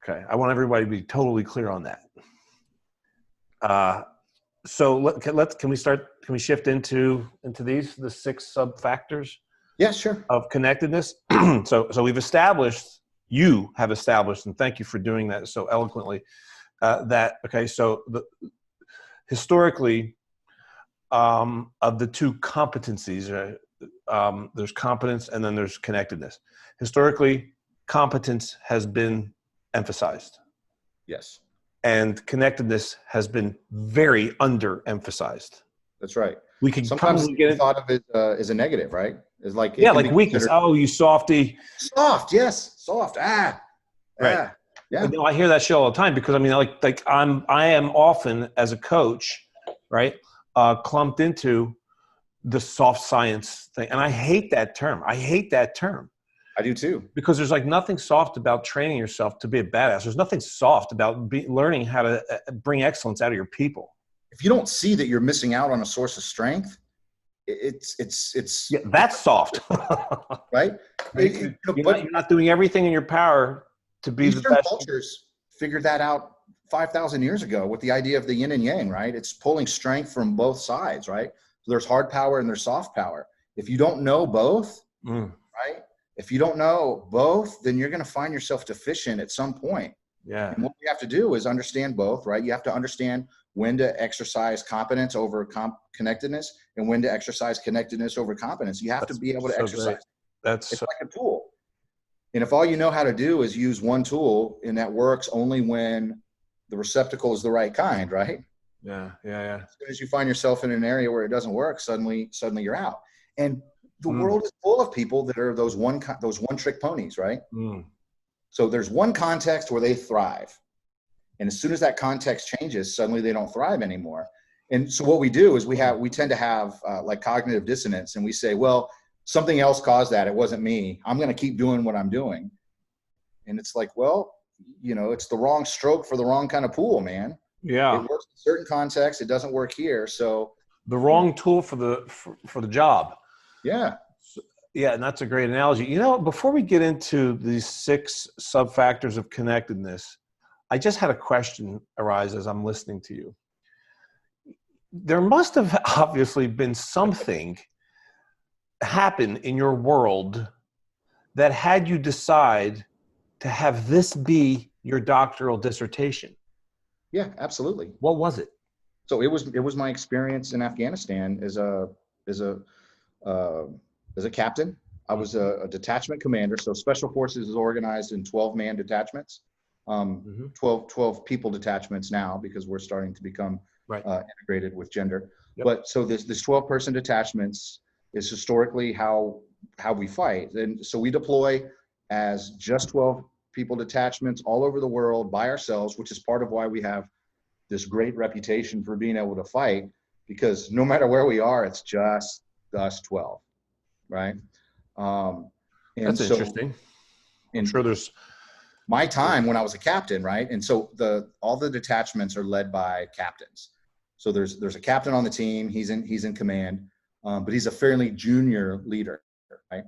Okay. I want everybody to be totally clear on that. So can we shift into these, the 6 sub-factors? Yeah, sure. Of connectedness. So you have established, and thank you for doing that so eloquently, historically, of the 2 competencies, there's competence and then there's connectedness. Historically, competence has been emphasized. Yes. And connectedness has been very underemphasized. That's right. We could sometimes probably get thought of it as a negative, right? It's like like weakness. Oh, you softy. Soft, yes, soft. Right. Yeah. No, I hear that shit all the time, because I am often, as a coach, right, clumped into the soft science thing, and I hate that term. I do too. Because there's nothing soft about training yourself to be a badass. There's nothing soft about learning how to bring excellence out of your people. If you don't see that you're missing out on a source of strength, it's that's soft. Right? You're not doing everything in your power to be the best. Cultures figured that out 5,000 years ago with the idea of the yin and yang, right? It's pulling strength from both sides, right? So there's hard power and there's soft power. If you don't know both, right, If you don't know both, then you're going to find yourself deficient at some point. Yeah. And what you have to do is understand both, right? You have to understand when to exercise competence over connectedness and when to exercise connectedness over competence. You have to be able to exercise. Great. It's like a tool. And if all you know how to do is use one tool, and that works only when the receptacle is the right kind, right? Yeah. As soon as you find yourself in an area where it doesn't work, suddenly you're out. And the world is full of people that are those one trick ponies, right? So there's one context where they thrive. And as soon as that context changes, suddenly they don't thrive anymore. And so what we do is we tend to have like cognitive dissonance, and we say, well, something else caused that. It wasn't me. I'm going to keep doing what I'm doing. And it's like, well, it's the wrong stroke for the wrong kind of pool, man. Yeah. It works in certain contexts. It doesn't work here. So the wrong tool for the job. Yeah. Yeah. And that's a great analogy. Before we get into these 6 sub-factors of connectedness, I just had a question arise as I'm listening to you. There must have obviously been something happen in your world that had you decide to have this be your doctoral dissertation. Yeah, absolutely. What was it? So it was my experience in Afghanistan as a captain. I was a detachment commander. So Special Forces is organized in 12-man detachments, 12 people detachments now, because we're starting to become integrated with gender. Yep. But so this 12-person detachments is historically how we fight. And so we deploy as just 12 people detachments all over the world by ourselves, which is part of why we have this great reputation for being able to fight, because no matter where we are, it's just us 12, right? That's interesting. I'm sure there's my time when I was a captain, right? And so all the detachments are led by captains. So there's a captain on the team. He's in command, but he's a fairly junior leader, right?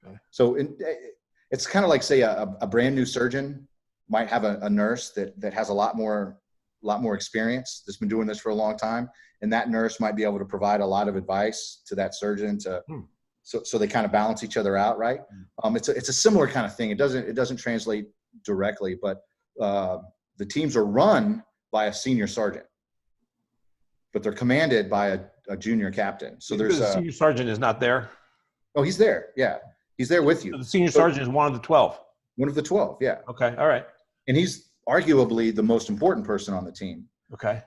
Okay. So it's kind of like, say, a brand new surgeon might have a nurse that has a lot more experience, that's been doing this for a long time, and that nurse might be able to provide a lot of advice to that surgeon so they kind of balance each other out, right? It's a similar kind of thing. It doesn't translate directly, but the teams are run by a senior sergeant, but they're commanded by a junior captain. So there's the senior sergeant is not there. Oh, he's there. Yeah, he's there with you. So the senior sergeant is one of the 12. One of the 12. Yeah. Okay. All right. And he's arguably the most important person on the team. Okay.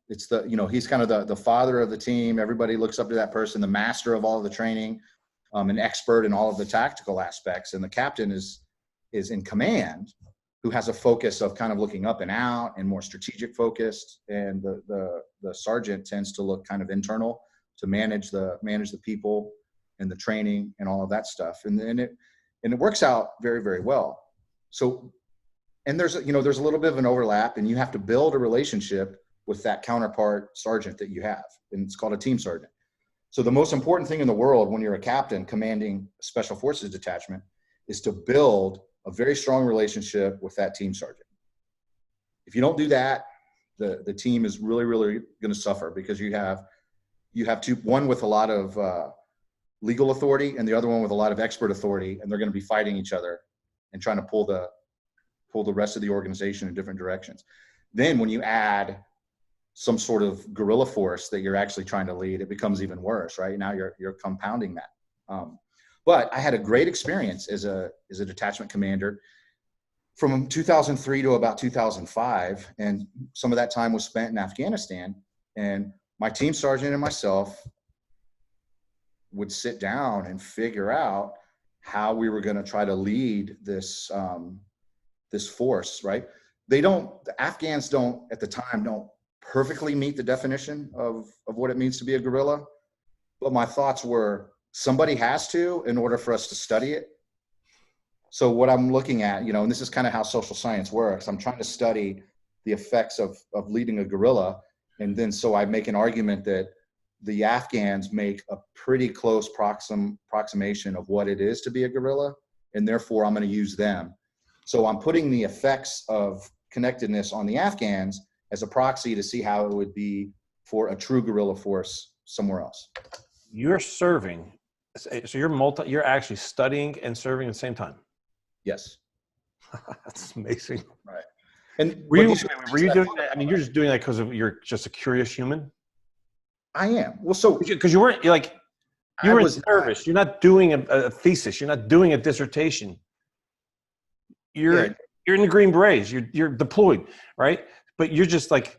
It's he's kind of the father of the team. Everybody looks up to that person, the master of all of the training, an expert in all of the tactical aspects. And the captain is in command, who has a focus of kind of looking up and out and more strategic focused. And the sergeant tends to look kind of internal, to manage the people and the training and all of that stuff. And it works out very, very well. So, and there's a little bit of an overlap, and you have to build a relationship with that counterpart sergeant that you have, and it's called a team sergeant. So the most important thing in the world when you're a captain commanding a Special Forces detachment is to build a very strong relationship with that team sergeant. If you don't do that, the team is really, really going to suffer, because you have one with a lot of legal authority and the other one with a lot of expert authority, and they're going to be fighting each other and trying to pull the rest of the organization in different directions. Then when you add some sort of guerrilla force that you're actually trying to lead, it becomes even worse, right? Now you're compounding that. But I had a great experience as a detachment commander from 2003 to about 2005. And some of that time was spent in Afghanistan. And my team sergeant and myself would sit down and figure out how we were going to try to lead this force, right? The Afghans at the time don't perfectly meet the definition of what it means to be a guerrilla. But my thoughts were, somebody has to, in order for us to study it. So what I'm looking at, and this is kind of how social science works. I'm trying to study the effects of leading a guerrilla. And then so I make an argument that the Afghans make a pretty close approximation of what it is to be a guerrilla. And therefore I'm going to use them. So I'm putting the effects of connectedness on the Afghans as a proxy to see how it would be for a true guerrilla force somewhere else. You're serving So you're actually studying and serving at the same time. Yes. That's amazing. Right. And Were but you these are the were things you that I doing thought that? I about. mean, you're just doing that because of you're just a curious human. I am. Well, so Because you weren't like you I were in was not. service. You're not doing a thesis. You're not doing a dissertation. You're Yeah. you're in the Green Berets. You're deployed, right? But you're just like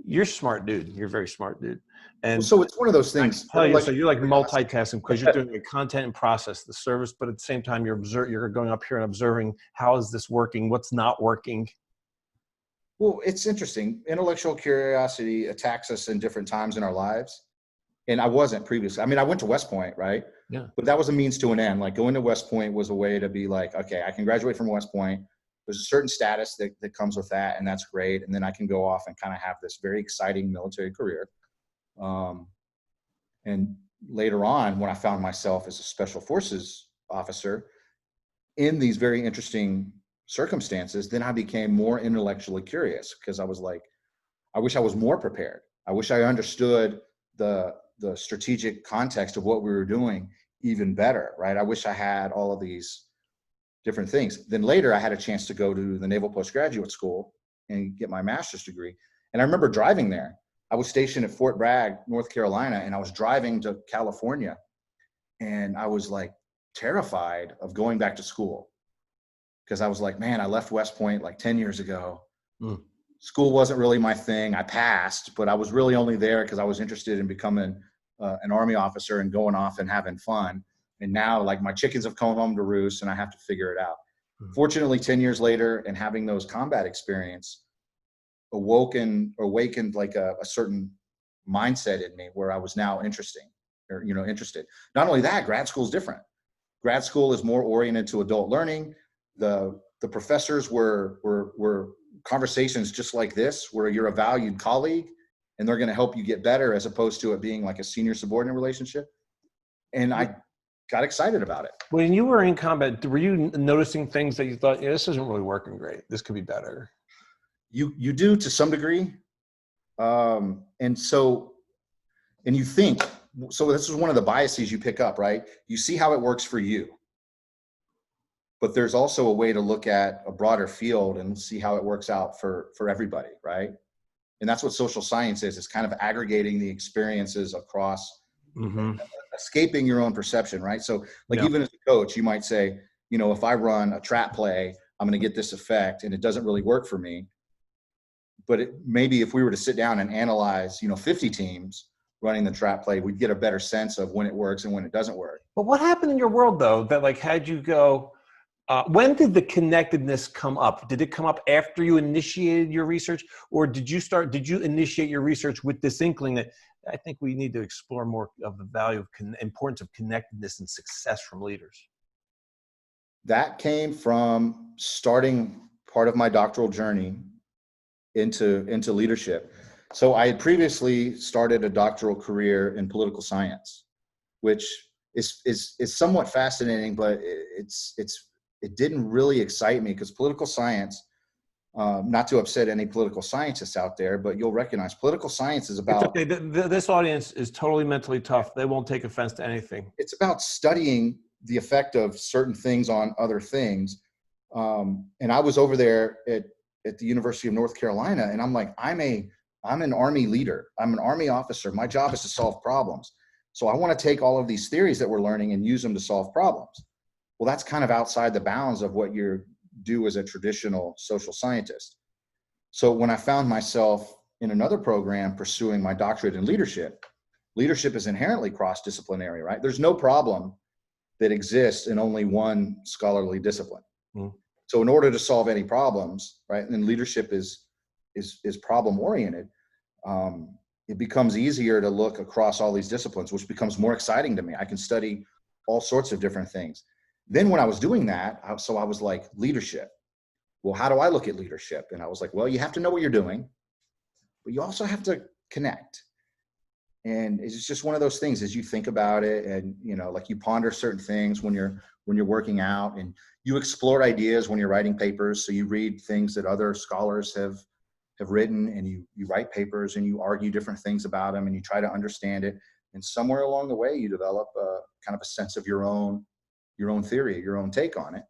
you're a smart dude. You're a very smart dude. Well, And so it's one of those I can things. tell you, so Intellectual you're like curiosity. multitasking because you're doing the content and process, the service, but at the same time you're going up here and observing how is this working, what's not working. Well, it's interesting. Intellectual curiosity attacks us in different times in our lives. And I wasn't previously. I mean, I went to West Point, right? Yeah. But that was a means to an end. Like going to West Point was a way to be like, okay, I can graduate from West Point. There's a certain status that comes with that, and that's great. And then I can go off and kind of have this very exciting military career. And later on, when I found myself as a special forces officer in these very interesting circumstances, then I became more intellectually curious because I was like, I wish I was more prepared. I wish I understood the strategic context of what we were doing even better, right? I wish I had all of these different things. Then later I had a chance to go to the Naval Postgraduate School and get my master's degree. And I remember driving there. I was stationed at Fort Bragg, North Carolina, and I was driving to California. And I was like terrified of going back to school because I was like, man, I left West Point like 10 years ago. Mm. School wasn't really my thing. I passed, but I was really only there because I was interested in becoming an Army officer and going off and having fun. And now like my chickens have come home to roost and I have to figure it out. Mm. Fortunately, 10 years later and having those combat experience awakened like a certain mindset in me where I was now interested. Not only that, grad school is different. Grad school is more oriented to adult learning. The professors were conversations just like this, where you're a valued colleague and they're going to help you get better, as opposed to it being like a senior subordinate relationship. And I got excited about it. When you were in combat, were you noticing things that you thought, yeah, this isn't really working great, this could be better? You do to some degree. And you think, so this is one of the biases you pick up, right? You see how it works for you. But there's also a way to look at a broader field and see how it works out for everybody, right? And that's what social science is. It's kind of aggregating the experiences across, escaping your own perception, right? So like even as a coach, you might say, if I run a trap play, I'm going to get this effect and it doesn't really work for me. But maybe if we were to sit down and analyze, 50 teams running the trap play, we'd get a better sense of when it works and when it doesn't work. But what happened in your world though, that like had you go, when did the connectedness come up? Did it come up after you initiated your research, or did you initiate your research with this inkling that I think we need to explore more of the value of importance of connectedness and success from leaders? That came from starting part of my doctoral journey into leadership. So I had previously started a doctoral career in political science, which is somewhat fascinating, but it didn't really excite me because political science, not to upset any political scientists out there, but you'll recognize political science is about. It's okay. This audience is totally mentally tough. They won't take offense to anything. It's about studying the effect of certain things on other things. And I was over there at the University of North Carolina, and I'm like, I'm an Army leader. I'm an Army officer. My job is to solve problems. So I want to take all of these theories that we're learning and use them to solve problems. Well, that's kind of outside the bounds of what you do as a traditional social scientist. So when I found myself in another program pursuing my doctorate in leadership is inherently cross-disciplinary, right? There's no problem that exists in only one scholarly discipline. Mm. So in order to solve any problems, right, and leadership is problem-oriented, it becomes easier to look across all these disciplines, which becomes more exciting to me. I can study all sorts of different things. Then when I was doing that, I was like, leadership. Well, how do I look at leadership? And I was like, well, you have to know what you're doing, but you also have to connect. And it's just one of those things as you think about it, and like you ponder certain things when you're working out, and you explore ideas when you're writing papers. So you read things that other scholars have written, and you write papers and you argue different things about them and you try to understand it. And somewhere along the way, you develop a kind of a sense of your own theory, your own take on it.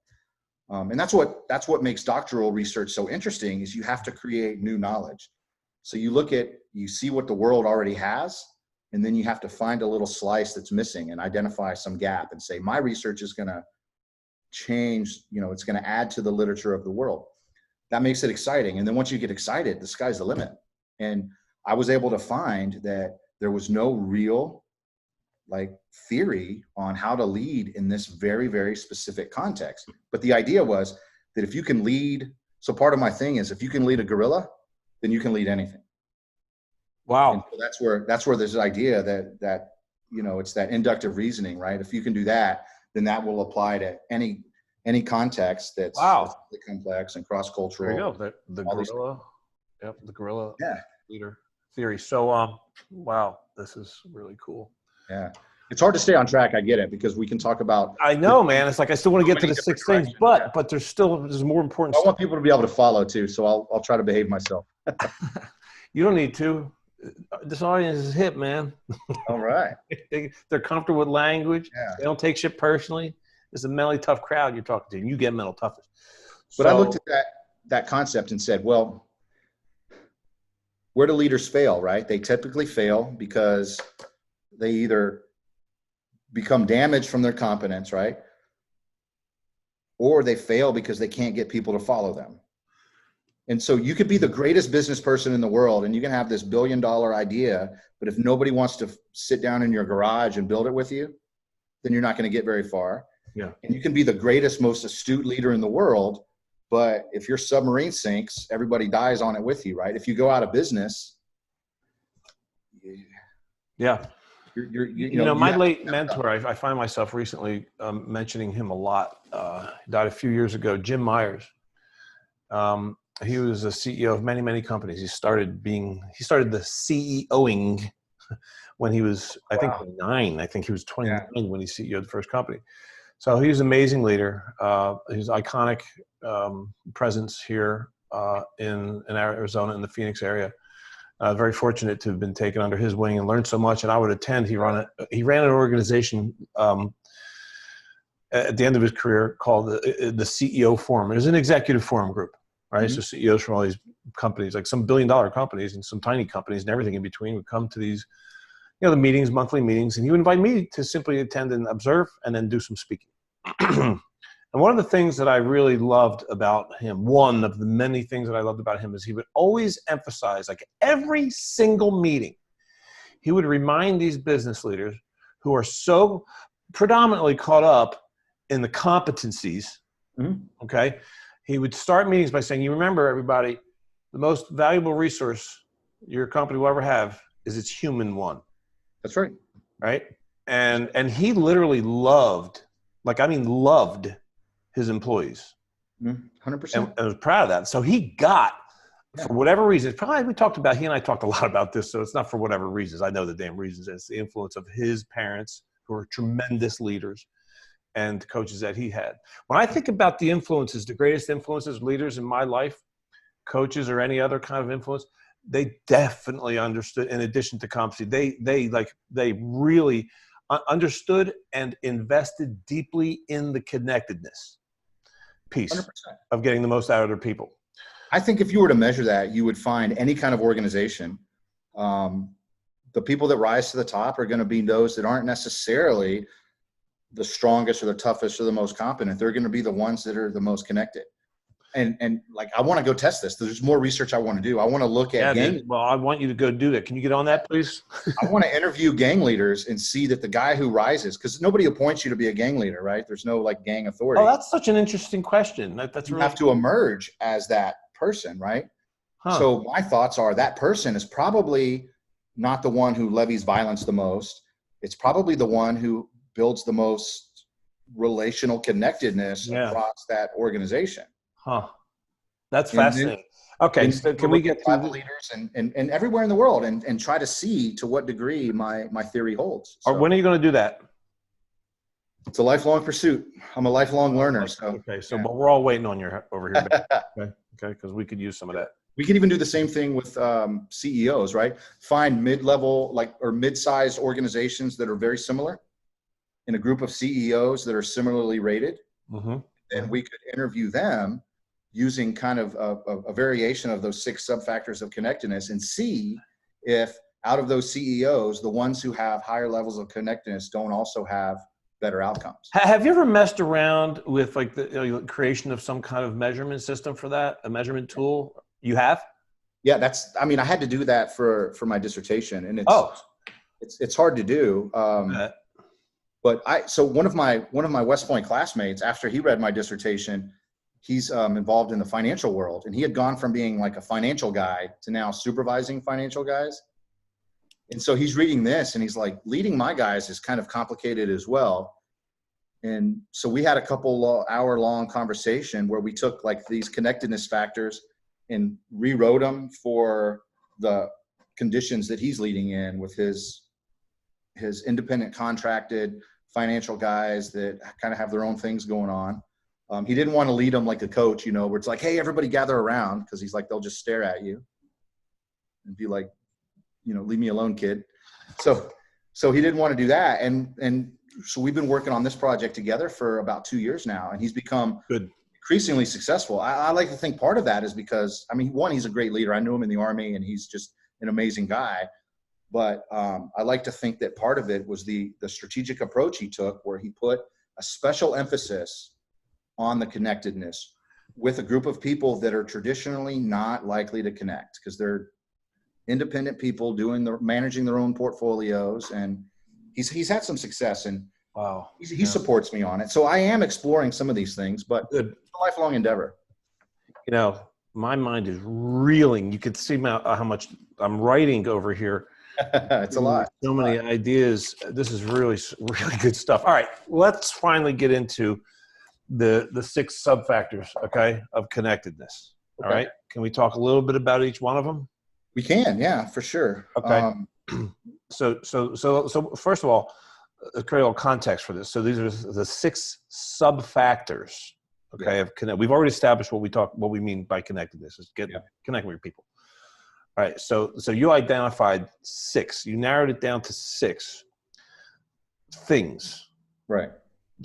And that's what makes doctoral research so interesting, is you have to create new knowledge. So you see what the world already has, and then you have to find a little slice that's missing and identify some gap and say, my research is going to change, it's going to add to the literature of the world. That makes it exciting. And then once you get excited, the sky's the limit. And I was able to find that there was no real theory on how to lead in this very, very specific context. But the idea was that if you can lead, so part of my thing is if you can lead a guerrilla, then you can lead anything. Wow. And so that's where there's an idea that it's that inductive reasoning, right? If you can do that, then that will apply to any context that's complex and cross-cultural. There you go. The guerrilla. Yep. The guerrilla leader theory. So, wow, this is really cool. Yeah. It's hard to stay on track. I get it, because we can talk about. I know, man. It's like I still want to get to the 6 things, but there's more important I stuff. want people to be able to follow too, so I'll try to behave myself. You don't need to. This audience is hip, man. All right. They're comfortable with language. Yeah. They don't take shit personally. It's a mentally tough crowd you're talking to, and you get mental toughness. But I looked at that concept and said, well, where do leaders fail, right? They typically fail because they either become damaged from their competence, right? Or they fail because they can't get people to follow them. And so you could be the greatest business person in the world, and you can have this $1 billion idea, but if nobody wants to sit down in your garage and build it with you, then you're not going to get very far. Yeah. And you can be the greatest, most astute leader in the world, but if your submarine sinks, everybody dies on it with you, right? If you go out of business, my late mentor, I find myself recently mentioning him a lot. He died a few years ago, Jim Myers. He was a CEO of many, many companies. He started the CEOing when he was, I think, 9. I think he was 29 when he CEO'd the first company. So he was an amazing leader. He was iconic presence here in Arizona, in the Phoenix area. Very fortunate to have been taken under his wing and learned so much. And I would attend. He ran an organization at the end of his career called the CEO Forum. It was an executive forum group, right? Mm-hmm. So CEOs from all these companies, like some $1 billion companies and some tiny companies and everything in between, would come to these, the meetings, monthly meetings, and he would invite me to simply attend and observe and then do some speaking. And one of the things that I really loved about him, one of the many things that I loved about him, is he would always emphasize, like every single meeting, he would remind these business leaders who are so predominantly caught up in the competencies, okay? He would start meetings by saying, you remember, everybody, the most valuable resource your company will ever have is its human one. That's right. Right? And he literally loved his employees. 100%. And was proud of that. So he got, for whatever reason, he and I talked a lot about this, so it's not for whatever reasons. I know the damn reasons. It's the influence of his parents, who were tremendous leaders, and coaches that he had. When I think about the influences, the greatest influences, leaders in my life, coaches or any other kind of influence, they definitely understood, in addition to competency, they really understood and invested deeply in the connectedness piece 100%. of getting the most out of their people. I think if you were to measure that, you would find any kind of organization, the people that rise to the top are going to be those that aren't necessarily the strongest or the toughest or the most competent. They're going to be the ones that are the most connected. And like, I want to go test this. There's more research I want to do. I want to look at gang. Well, I want you to go do that. Can you get on that, please? I want to interview gang leaders and see that the guy who rises, because nobody appoints you to be a gang leader, right? There's no gang authority. Oh, that's such an interesting question. That's you really have to emerge as that person, right? Huh. So my thoughts are that person is probably not the one who levies violence the most. It's probably the one who builds the most relational connectedness across that organization. Huh. That's fascinating. Okay, so can we get to leaders and everywhere in the world and try to see to what degree my theory holds. Or when are you going to do that? It's a lifelong pursuit. I'm a lifelong learner. So, Okay, so yeah. but we're all waiting on your over here. Okay, okay, because we could use some of that. We could even do the same thing with CEOs, right? Find mid-level, or mid-sized organizations that are very similar in a group of CEOs that are similarly rated. Mm-hmm. And we could interview them using kind of a variation of those 6 sub-factors of connectedness and see if out of those CEOs, the ones who have higher levels of connectedness don't also have better outcomes. Have you ever messed around with like the creation of some kind of measurement system for that, a measurement tool? You have? Yeah, I mean, I had to do that for my dissertation, and it's hard to do. But so one of my West Point classmates, after he read my dissertation, he's involved in the financial world, and he had gone from being like a financial guy to now supervising financial guys. And so he's reading this and he's like, leading my guys is kind of complicated as well. And so we had a couple hour long conversation where we took like these connectedness factors and rewrote them for the conditions that he's leading in with his independent contracted financial guys that kind of have their own things going on. He didn't want to lead them like a coach, where it's like, hey, everybody gather around, because he's like, they'll just stare at you and be like, leave me alone, kid. So he didn't want to do that. And so we've been working on this project together for about 2 years now, and he's become increasingly successful. I like to think part of that is because, I mean, one, he's a great leader. I knew him in the Army, and he's just an amazing guy. But I like to think that part of it was the strategic approach he took, where he put a special emphasis on the connectedness with a group of people that are traditionally not likely to connect, because they're independent people managing their own portfolios, and he's had some success, and wow, he supports me on it. So I am exploring some of these things, but it's a lifelong endeavor. My mind is reeling. You could see how much I'm writing over here. It's a lot. So many ideas. This is really, really good stuff. All right, let's finally get into the 6 sub-factors, okay, of connectedness. All right, can we talk a little bit about each one of them? We can, yeah, for sure. Okay. So first of all, create a little context for this. So these are the 6 sub-factors, okay, of connect. We've already established what we mean by connectedness is connecting with people. All right, so you identified 6. You narrowed it down to 6 things. Right.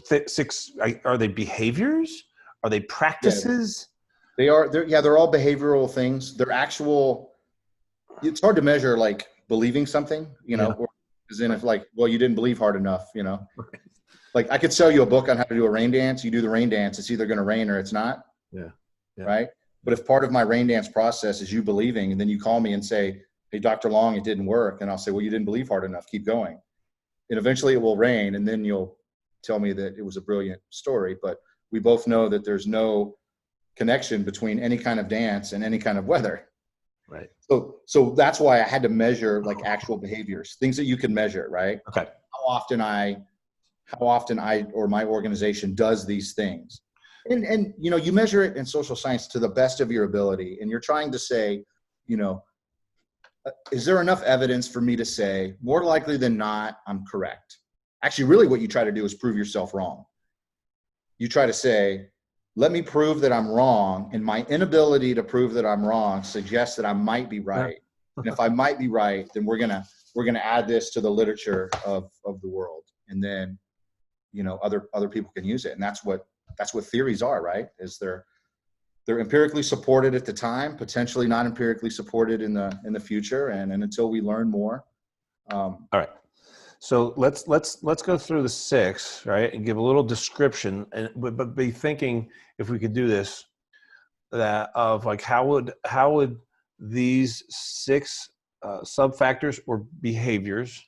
6. Are they behaviors? Are they practices? Yeah. They're all behavioral things. They're actual. It's hard to measure like believing something, or as in if like, well, you didn't believe hard enough, Like I could sell you a book on how to do a rain dance. You do the rain dance, it's either going to rain or it's not. Yeah. Right. But if part of my rain dance process is you believing, and then you call me and say, hey, Dr. Long, it didn't work. And I'll say, well, you didn't believe hard enough. Keep going. And eventually it will rain. And then you'll tell me that it was a brilliant story. But we both know that there's no connection between any kind of dance and any kind of weather. Right. So that's why I had to measure like actual behaviors, things that you can measure, right? Okay. How often I or my organization does these things. And you measure it in social science to the best of your ability, and you're trying to say, is there enough evidence for me to say more likely than not I'm correct? Actually, really what you try to do is prove yourself wrong. You try to say, let me prove that I'm wrong, and my inability to prove that I'm wrong suggests that I might be right. And if I might be right, then we're gonna add this to the literature of the world, and then other people can use it. And that's what theories are, right? Is they're empirically supported at the time, potentially not empirically supported in the future, and until we learn more. All right. So let's go through the 6, right, and give a little description, but be thinking, if we could do this, that of like how would these 6 sub-factors or behaviors,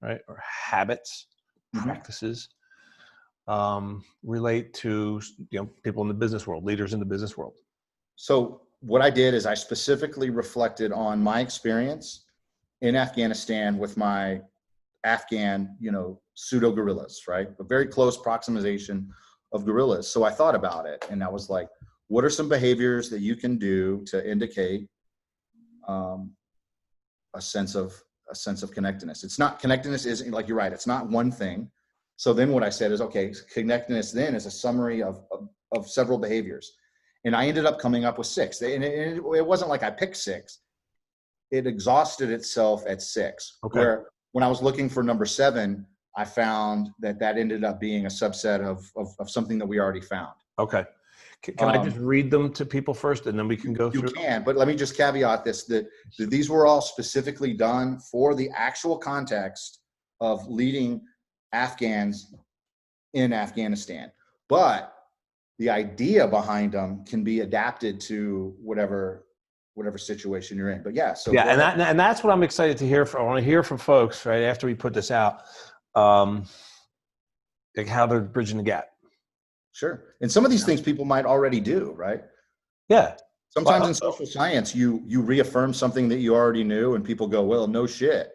right, or habits, practices, relate to people in the business world, leaders in the business world. So what I did is I specifically reflected on my experience in Afghanistan with my Afghan, pseudo guerrillas, right? A very close proximization of guerrillas. So I thought about it, and I was like, what are some behaviors that you can do to indicate a sense of connectedness? It's not, connectedness isn't, like, you're right, it's not one thing. So then what I said is, okay, connectedness then is a summary of several behaviors. And I ended up coming up with 6. And it wasn't like I picked 6. It exhausted itself at 6. Okay. Where when I was looking for number 7, I found that ended up being a subset of something that we already found. Okay. Can I just read them to people first, and then we can go through? You can, but let me just caveat this, that these were all specifically done for the actual context of leading Afghans in Afghanistan. But the idea behind them can be adapted to whatever situation you're in. But yeah, so yeah, and that's what I'm excited to hear from. I want to hear from folks right after we put this out, like how they're bridging the gap. Sure. And some of these things people might already do, right? Yeah. Sometimes in social science, you reaffirm something that you already knew, and people go, "Well, no shit,"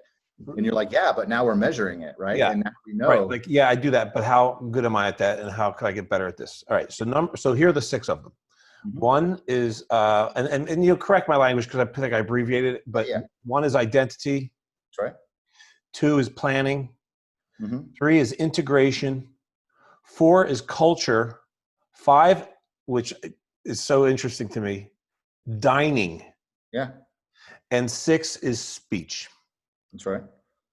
and you're like, "Yeah, but now we're measuring it, right?" Yeah. And now we know. Right. Like, yeah, I do that, but how good am I at that, and how can I get better at this? All right. So here are the 6 of them. Mm-hmm. One is, and you'll correct my language because I think I abbreviated it, but yeah. 1 is identity. That's right. 2 is planning. Mm-hmm. 3 is integration. 4 is culture. 5, which is so interesting to me, dining. Yeah. And 6 is speech. That's right.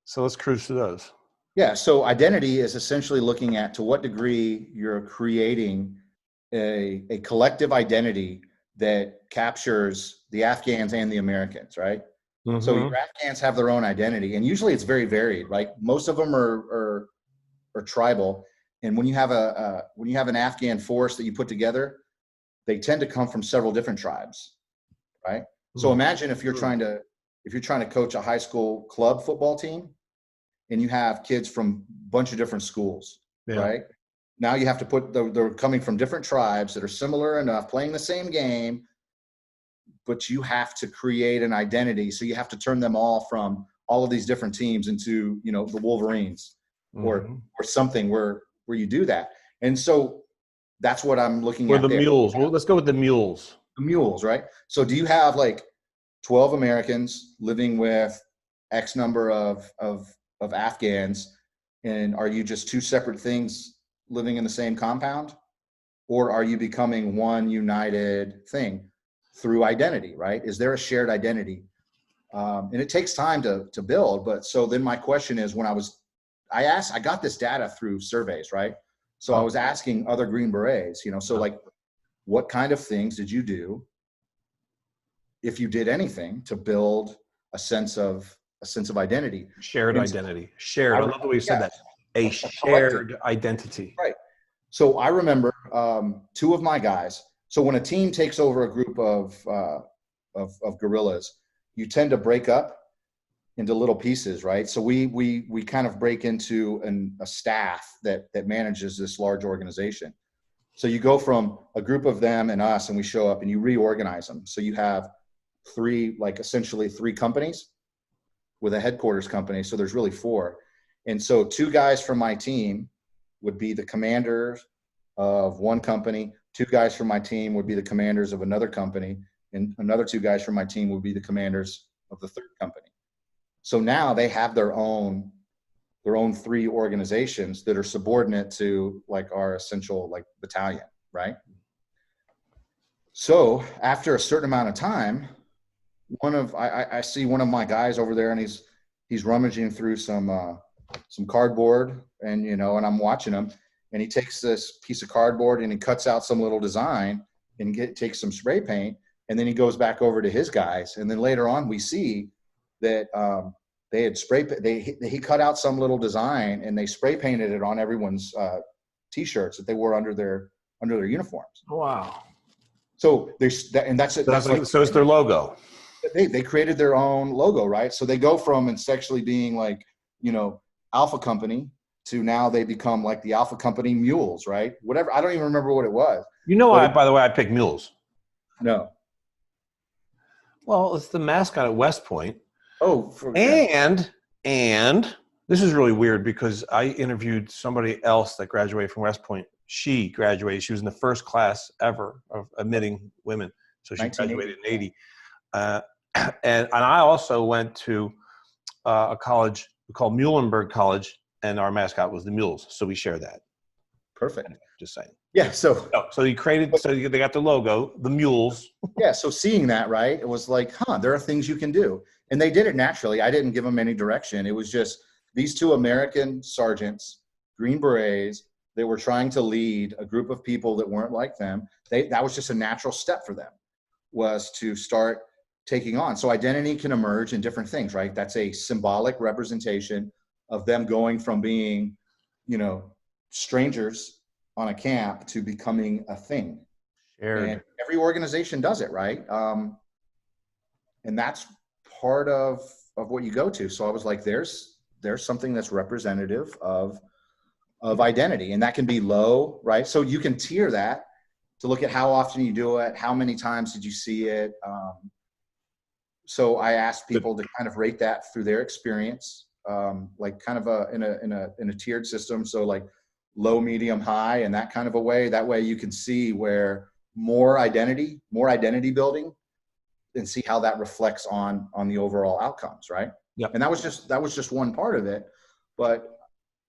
So let's cruise through those. Yeah. So identity is essentially looking at to what degree you're creating a collective identity that captures the Afghans and the Americans, right? Mm-hmm. So your Afghans have their own identity, and usually it's very varied, right? Most of them are tribal. And when you have an Afghan force that you put together, they tend to come from several different tribes, right? Mm-hmm. So imagine if you're trying to coach a high school club football team, and you have kids from a bunch of different schools, right? Now you have to they're coming from different tribes that are similar enough, playing the same game, but you have to create an identity. So you have to turn them all from all of these different teams into, the Wolverines, or something where you do that. And so that's what I'm looking at. Or the mules. Well, let's go with the mules. The mules, right? So do you have like 12 Americans living with X number of Afghans, and are you just 2 separate things living in the same compound? Or are you becoming one united thing through identity, right? Is there a shared identity? And it takes time to build. But so then my question is, I got this data through surveys, right? So I was asking other Green Berets, so like, what kind of things did you do, if you did anything, to build a sense of identity? Shared identity. Shared. I love the way you said that. A shared identity. Right. So I remember 2 of my guys. So when a team takes over a group of guerrillas, you tend to break up into little pieces, right? So we kind of break into a staff that manages this large organization. So you go from a group of them and us, and we show up and you reorganize them. So you have essentially 3 companies with a headquarters company. So there's really 4. And so 2 guys from my team would be the commanders of one company. 2 guys from my team would be the commanders of another company. And another 2 guys from my team would be the commanders of the 3rd company. So now they have their own 3 organizations that are subordinate to like our essential like battalion, right? So after a certain amount of time, I see one of my guys over there, and he's rummaging through some cardboard, and and I'm watching him, and he takes this piece of cardboard and he cuts out some little design and takes some spray paint, and then he goes back over to his guys, and then later on we see that they had he cut out some little design and they spray painted it on everyone's t-shirts that they wore under their uniforms. Wow. So that's it. So it's their logo. They created their own logo, right? So they go from essentially being like, Alpha Company to now they become like the Alpha Company Mules, right? Whatever. I don't even remember what it was. By the way, I picked mules. No. Well, it's the mascot at West Point. Oh. And this is really weird because I interviewed somebody else that graduated from West Point. She graduated. She was in the first class ever of admitting women. So she graduated in 80. And I also went to a college called Muhlenberg College and our mascot was the mules. So we share that. Perfect. Just saying. Yeah. So So you created, so they got the logo, the mules. yeah. So seeing that, right, it was like, there are things you can do. And they did it naturally. I didn't give them any direction. It was just these two American sergeants, Green Berets, they were trying to lead a group of people that weren't like them. That was just a natural step for them, was to start taking on. So identity can emerge in different things, right? That's a symbolic representation of them going from being, strangers on a camp to becoming a thing. Shared. And every organization does it, right? And that's part of what you go to. So I was like, there's something that's representative of identity, and that can be low, right? So you can tier that to look at how often you do it, how many times did you see it. So I asked people to kind of rate that through their experience, like kind of in a tiered system. So like low, medium, high, and that kind of a way. That way you can see where more identity building, and see how that reflects on the overall outcomes, right? Yep. And that was just one part of it, but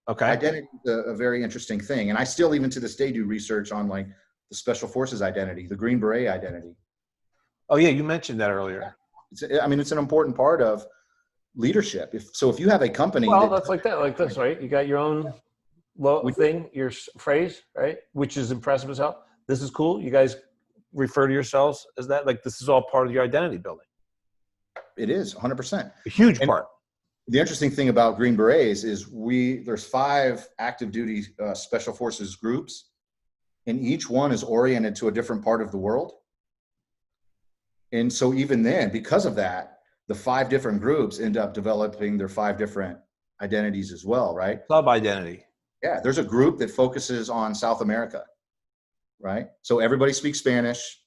identity is a very interesting thing. And I still, even to this day, do research on like the Special Forces identity, the Green Beret identity. Oh yeah, you mentioned that earlier. It's an important part of leadership. If you have a company, that's like this, right? You got your own thing, your phrase, right? Which is impressive as hell. This is cool. You guys refer to yourselves as that? Like this is all part of your identity building. It is 100%. A huge part. The interesting thing about Green Berets is there's 5 active duty Special Forces groups, and each one is oriented to a different part of the world. And so even then, because of that, the 5 different groups end up developing their 5 different identities as well, right? Sub-identity. Yeah, there's a group that focuses on South America, right? So everybody speaks Spanish,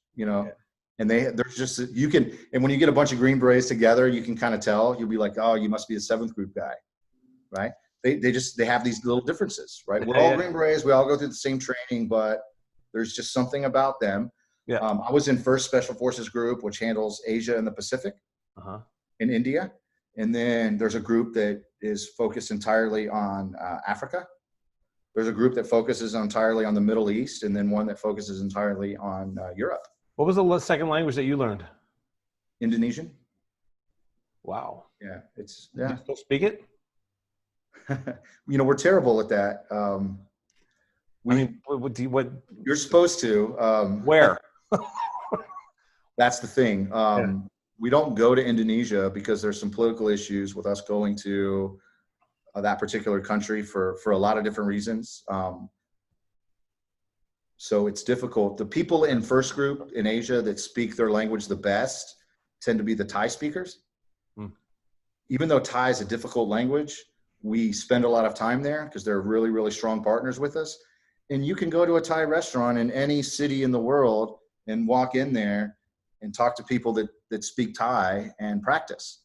and there's just, and when you get a bunch of Green Berets together, you can kind of tell. You'll be like, oh, you must be a 7th group guy, right? They have these little differences, right? We're all Green Berets, we all go through the same training, but there's just something about them. Yeah. I was in 1st Special Forces Group, which handles Asia and the Pacific, in India. And then there's a group that is focused entirely on Africa. There's a group that focuses entirely on the Middle East, and then one that focuses entirely on Europe. What was the second language that you learned? Indonesian. Wow. Yeah, Do you still speak it? We're terrible at that. What You're supposed to. where? That's the thing. We don't go to Indonesia because there's some political issues with us going to that particular country for a lot of different reasons. So it's difficult. The people in 1st group in Asia that speak their language the best tend to be the Thai speakers. Even though Thai is a difficult language, we spend a lot of time there because they're really, really strong partners with us. And you can go to a Thai restaurant in any city in the world and walk in there and talk to people that speak Thai and practice.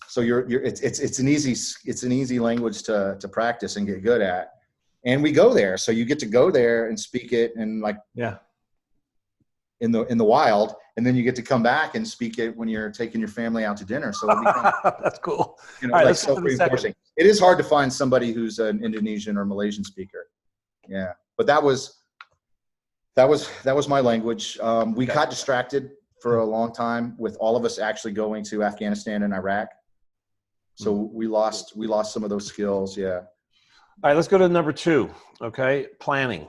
So it's an easy language to practice and get good at. And we go there, so you get to go there and speak it in in the wild, and then you get to come back and speak it when you're taking your family out to dinner. So it becomes, that's cool. like self-reinforcing. It is hard to find somebody who's an Indonesian or Malaysian speaker. Yeah, but that was my language. We got distracted for a long time with all of us actually going to Afghanistan and Iraq. So we lost some of those skills. Yeah. All right, let's go to number 2. Okay, planning.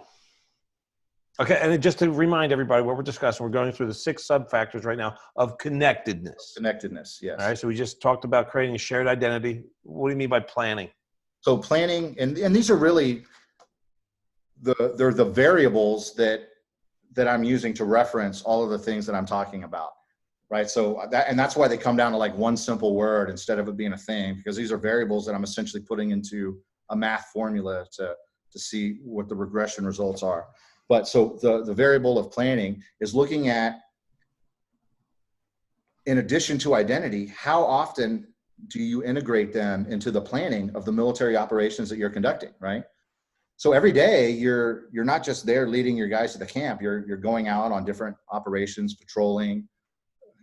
Okay, and just to remind everybody what we're discussing, we're going through the 6 sub-factors right now of connectedness. Connectedness, yes. All right, so we just talked about creating a shared identity. What do you mean by planning? So planning, and these are really they're the variables that I'm using to reference all of the things that I'm talking about, right? So that's why they come down to like one simple word instead of it being a thing, because these are variables that I'm essentially putting into a math formula to see what the regression results are. But so the variable of planning is looking at, in addition to identity, how often do you integrate them into the planning of the military operations that you're conducting, right? So every day you're not just there leading your guys to the camp, you're going out on different operations, patrolling,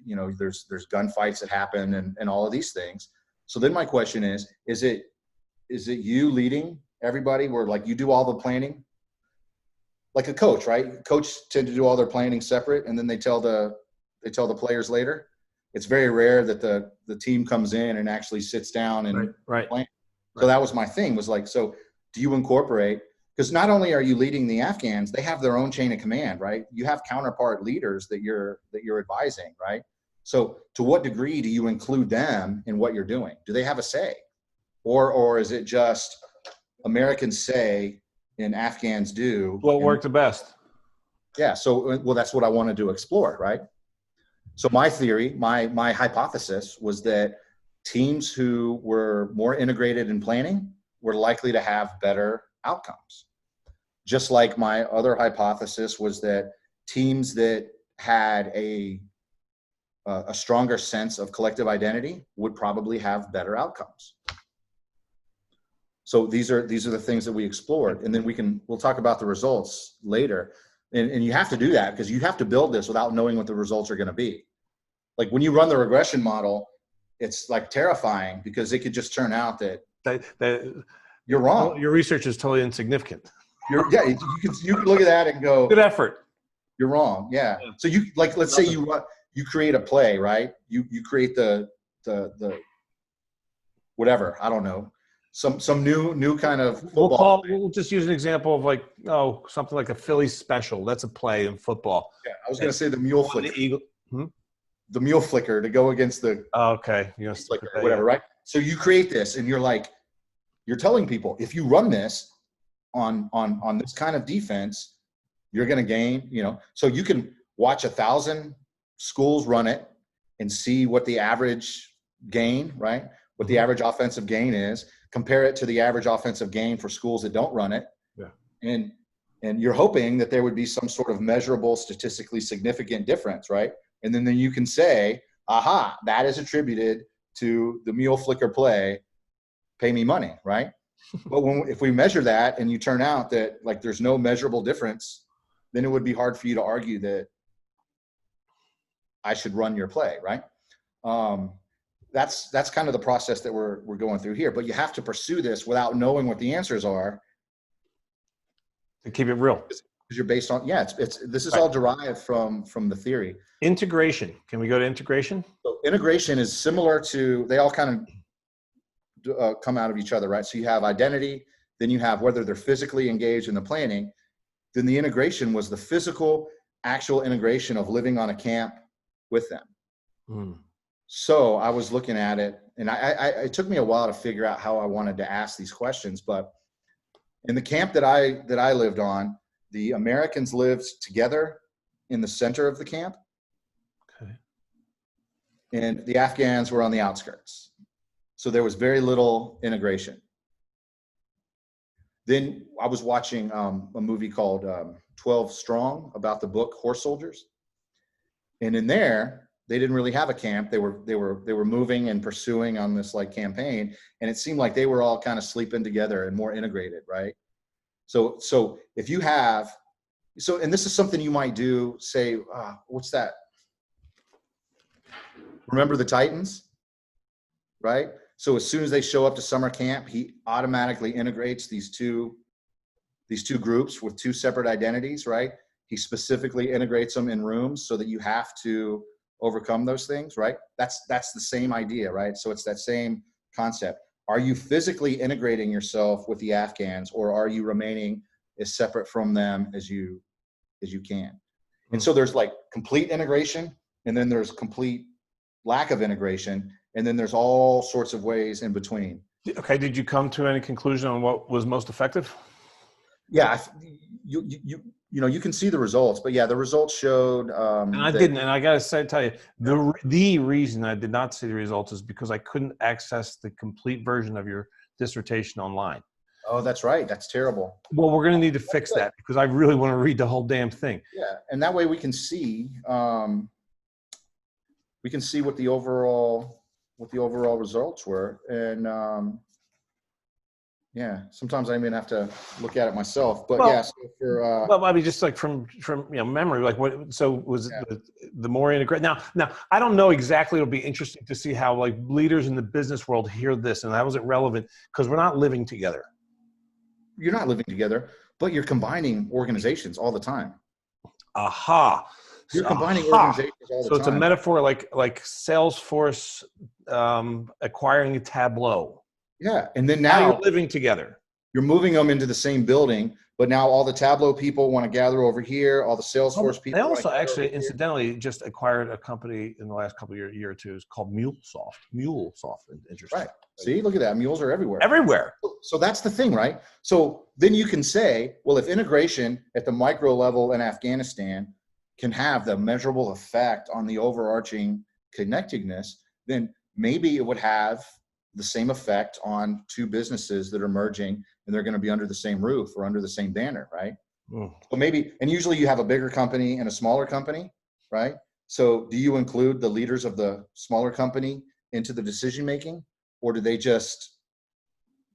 there's gunfights that happen and all of these things. So then my question is it you leading everybody where like you do all the planning? Like a coach, right? Coach tend to do all their planning separate and then they tell the players later. It's very rare that the team comes in and actually sits down and plan. So that was my thing, was like, so do you incorporate, because not only are you leading the Afghans, they have their own chain of command, right? You have counterpart leaders that you're advising, right? So to what degree do you include them in what you're doing? Do they have a say? Or is it just Americans say and Afghans do? What worked the best? Yeah, so, well, that's what I wanted to explore, right? So my theory, my hypothesis was that teams who were more integrated in planning were likely to have better outcomes. Just like my other hypothesis was that teams that had a stronger sense of collective identity would probably have better outcomes. So these are the things that we explored, and then we'll talk about the results later. And you have to do that because you have to build this without knowing what the results are going to be. Like when you run the regression model, it's like terrifying because it could just turn out that you're wrong. Your research is totally insignificant. You can look at that and go, good effort. You're wrong. Yeah. So you, like, let's say you create a play, right? You create the whatever, I don't know, some new kind of football. We'll just use an example of like, something like a Philly special. That's a play in football. Yeah, I was going to say the mule flicker. The mule flicker to go against the flicker, whatever, right? So you create this, and you're telling people, if you run this on this kind of defense, you're going to gain. So you can watch 1,000 schools run it and see what the average gain, right? What the average offensive gain is. Compare it to the average offensive gain for schools that don't run it. Yeah. And you're hoping that there would be some sort of measurable, statistically significant difference, right? And then you can say, aha, that is attributed to the mule flicker play, pay me money, right? But if we measure that and you turn out that like there's no measurable difference, then it would be hard for you to argue that I should run your play, right? That's kind of the process that we're going through here. But you have to pursue this without knowing what the answers are. To keep it real. Because you're based on, this is all derived from the theory. Integration. Can we go to integration? So integration is similar to, they all kind of come out of each other, right? So you have identity, then you have whether they're physically engaged in the planning. Then the integration was the physical, actual integration of living on a camp with them. Mm. So I was looking at it, and it took me a while to figure out how I wanted to ask these questions. But in the camp that I lived on, the Americans lived together in the center of the camp. Okay. And the Afghans were on the outskirts. So there was very little integration. Then I was watching a movie called 12 Strong about the book Horse Soldiers. And in there, they didn't really have a camp. They were moving and pursuing on this like campaign. And it seemed like they were all kind of sleeping together and more integrated, right? So if you have, and this is something you might do, say, what's that? Remember the Titans, right? So as soon as they show up to summer camp, he automatically integrates these two groups with two separate identities, right? He specifically integrates them in rooms so that you have to overcome those things, right? That's the same idea, right? So it's that same concept. Are you physically integrating yourself with the Afghans, or are you remaining as separate from them as you can? And so there's like complete integration, and then there's complete lack of integration, and then there's all sorts of ways in between. Okay. Did you come to any conclusion on what was most effective? Yeah, you can see the results, but yeah, the results showed. And I didn't, and I gotta tell you, the reason I did not see the results is because I couldn't access the complete version of your dissertation online. Oh, that's right. That's terrible. Well, we're gonna need to fix that because I really want to read the whole damn thing. Yeah, and that way we can see what the overall results were, and Yeah. Sometimes I even have to look at it myself. But Well, yeah, so for well, I mean, just like from memory, like what? So was it the more integrated? Now I don't know exactly. It'll be interesting to see how like leaders in the business world hear this, and that wasn't relevant because we're not living together. you're not living together, but you're combining organizations all the time. Aha. You're combining Aha. organizations all the So it's a time. metaphor like Salesforce acquiring a Tableau. Yeah. And then Now now you're living together. you're moving them into the same building, but now all the Tableau people want to gather over here. All the Salesforce They people want to also gather actually, over here. incidentally, just acquired a company in the last couple of year or two. It's called MuleSoft. MuleSoft, interesting. Right. See, look at that. Mules are everywhere. Everywhere. So that's the thing, right? So then you can say, well, if integration at the micro level in Afghanistan can have the measurable effect on the overarching connectedness, then maybe it would have the same effect on two businesses that are merging and they're going to be under the same roof or under the same banner, right? So maybe, and usually you have a bigger company and a smaller company, right? So do you include the leaders of the smaller company into the decision making, or do they just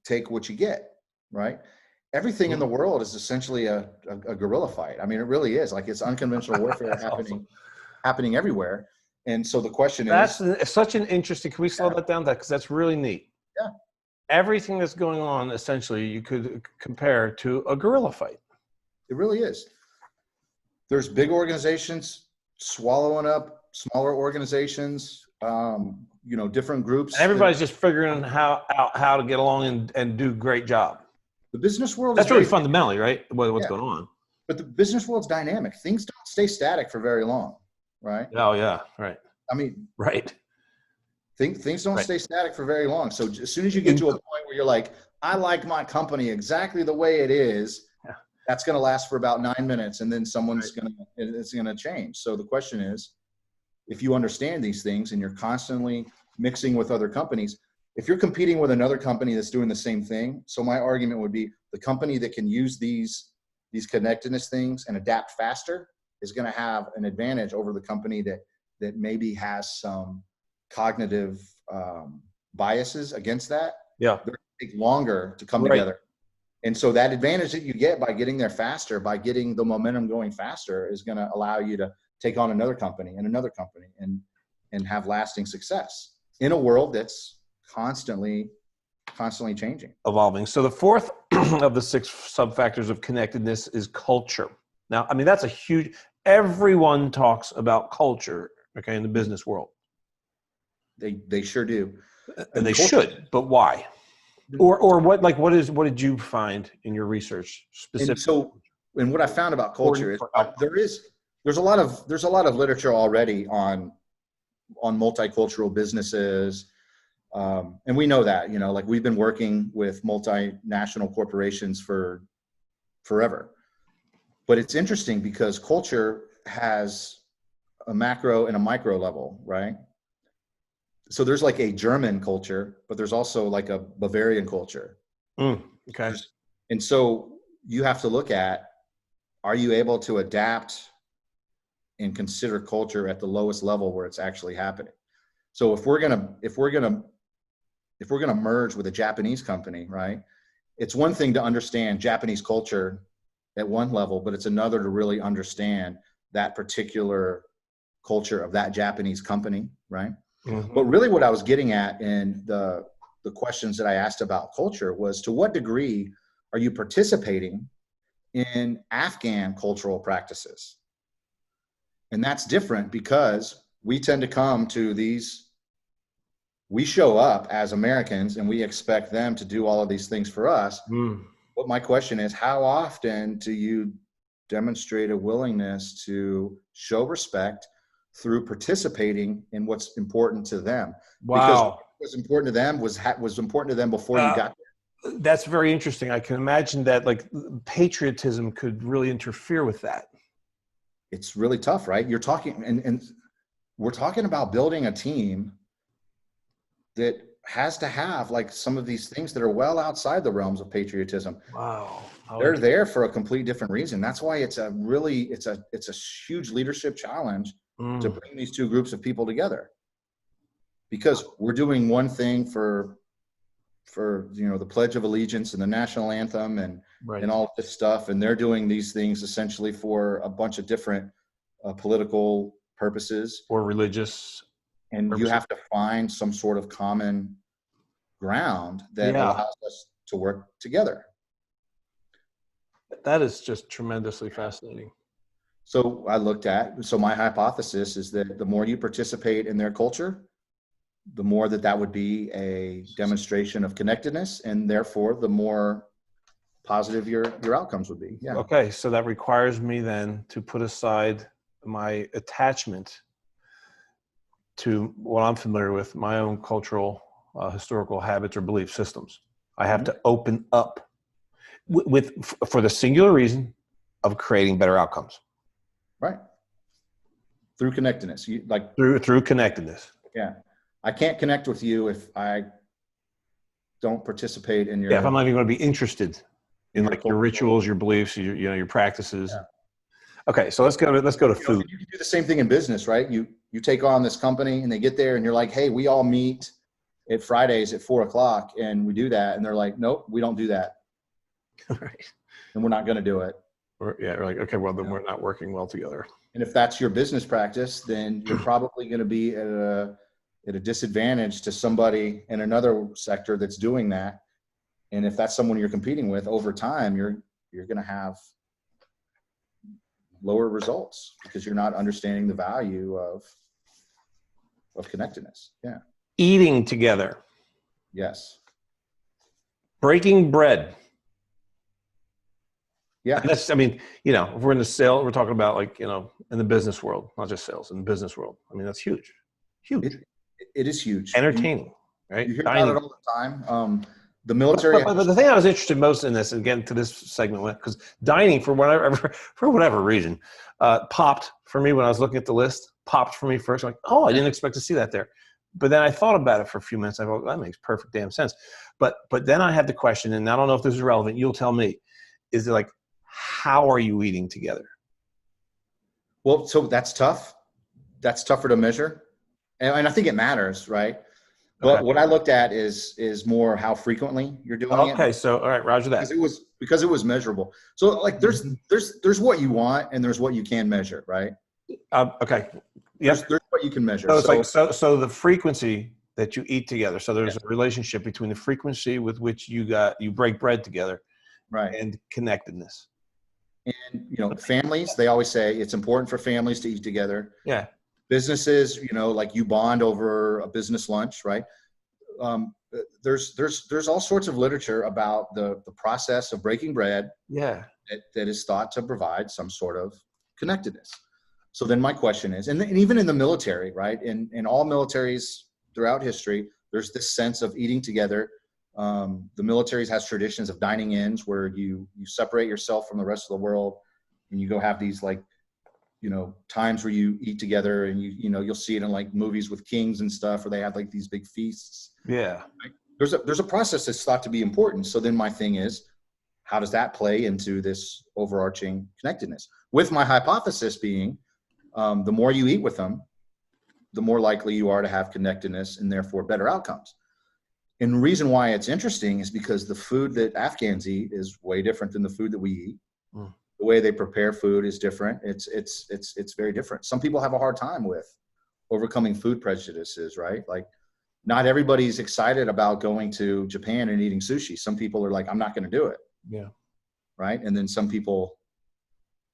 take what you get, right? Everything in the world is essentially a guerrilla fight. I mean, it really is. Like, it's unconventional warfare happening everywhere. And so the question That's is, such an interesting. Can we slow that down? Because that's really neat. Yeah. Everything that's going on, essentially, you could compare to a guerrilla fight. it really is. There's big organizations swallowing up smaller organizations, different groups. And everybody's just figuring how to get along and do a great job. The business world That's is really very, fundamentally, right? What's going on. but the business world's dynamic. Things don't stay static for very long, right? Oh, yeah, right. I mean, Right. things don't Right. stay static for very long. So as soon as you get to a point where you're like, I like my company exactly the way it is, Yeah. that's going to last for about 9 minutes, and then it's going to change. So the question is, if you understand these things and you're constantly mixing with other companies, if you're competing with another company that's doing the same thing, so my argument would be the company that can use these connectedness things and adapt faster is going to have an advantage over the company that maybe has some cognitive biases against that. Yeah. They're going to take longer to come together. And so that advantage that you get by getting there faster, by getting the momentum going faster, is going to allow you to take on another company and have lasting success in a world that's constantly changing. Evolving. So the fourth of the 6 sub-factors of connectedness is culture. Now, I mean, that's a huge, everyone talks about culture, okay, in the business world. They sure do. And they should, but why? Or what did you find in your research specifically? And what I found about culture is there's a lot of literature already on multicultural businesses. And we know that, like, we've been working with multinational corporations for forever. But it's interesting because culture has a macro and a micro level, right? So there's like a German culture, but there's also like a Bavarian culture. Okay. And so you have to look at, are you able to adapt and consider culture at the lowest level where it's actually happening? So if we're gonna merge with a Japanese company, right? It's one thing to understand Japanese culture at one level, but it's another to really understand that particular culture of that Japanese company, right? Mm-hmm. But really what I was getting at in the questions that I asked about culture was, to what degree are you participating in Afghan cultural practices? And that's different because we tend to come to we show up as Americans and we expect them to do all of these things for us. But my question is, how often do you demonstrate a willingness to show respect through participating in what's important to them? Wow. Because what was important to them was important to them before you got there. That's very interesting. I can imagine that, like, patriotism could really interfere with that. It's really tough, right? You're talking, and we're talking about building a team that has to have like some of these things that are well outside the realms of patriotism. Wow. They're there for a complete different reason. That's why it's a huge leadership challenge to bring these two groups of people together, because we're doing one thing for for, you know, the Pledge of Allegiance and the national anthem and Right. and all of this stuff. And they're doing these things essentially for a bunch of different political purposes. Or religious And you purposes. have to find some sort of common ground that Yeah. allows us to work together. That is just tremendously fascinating. So my hypothesis is that the more you participate in their culture, the more that would be a demonstration of connectedness, and therefore the more positive your outcomes would be. Yeah. Okay, so that requires me then to put aside my attachment to what I'm familiar with, my own cultural, historical habits or belief systems. I have to open up for the singular reason of creating better outcomes. Right. Through connectedness. Through connectedness. Yeah. I can't connect with you if I don't participate in your. Yeah, if I'm not even going to be interested in like your cultural rituals, your beliefs, your practices. Yeah. Okay, so let's go to food. You can do the same thing in business, right? You take on this company and they get there and you're like, hey, we all meet at Fridays at 4:00 and we do that. And they're like, nope, we don't do that. Right. And we're not going to do it. We're like, okay, well, then we're not working well together. And if that's your business practice, then you're probably going to be at a disadvantage to somebody in another sector that's doing that. And if that's someone you're competing with over time, you're going to have lower results because you're not understanding the value of connectedness. Yeah. Eating together. Yes. Breaking bread. Yeah. And that's, I mean, you know, if we're in the sale, we're talking about like, you know, in the business world, not just sales, in the business world. I mean, that's huge. Huge. It is huge. Entertaining, right? You hear about it all the time. The military. But the thing I was interested most in this, and again to this segment, because dining for whatever reason, popped for me when I was looking at the list. Popped for me first. I'm like, oh, I didn't expect to see that there. But then I thought about it for a few minutes. I thought that makes perfect damn sense. But then I had the question, and I don't know if this is relevant. You'll tell me. Is it like, how are you eating together? Well, so that's tough. That's tougher to measure, and I think it matters, right? But Okay. what I looked at is more how frequently you're doing it. Okay, so all right, Roger that. Because it was measurable. So like there's what you want and there's what you can measure, right? Okay. Yes. There's what you can measure. So it's like so the frequency that you eat together. So there's a relationship between the frequency with which you break bread together, right, and connectedness. And you know, families, they always say it's important for families to eat together. Yeah. Businesses, you know, like you bond over a business lunch, right? There's all sorts of literature about the process of breaking bread. Yeah. That is thought to provide some sort of connectedness. So then my question is, and even in the military, right? In all militaries throughout history, there's this sense of eating together. The military has traditions of dining ins where you separate yourself from the rest of the world and you go have these like, you know, times where you eat together, and you'll see it in like movies with kings and stuff, where they have like these big feasts. Yeah. Right? There's a process that's thought to be important. So then my thing is, how does that play into this overarching connectedness? With my hypothesis being, the more you eat with them, the more likely you are to have connectedness and therefore better outcomes. And the reason why it's interesting is because the food that Afghans eat is way different than the food that we eat. Mm. The way they prepare food is different. It's very different. Some people have a hard time with overcoming food prejudices, right? Like not everybody's excited about going to Japan and eating sushi. Some people are like, I'm not going to do it. Yeah. Right. And then some people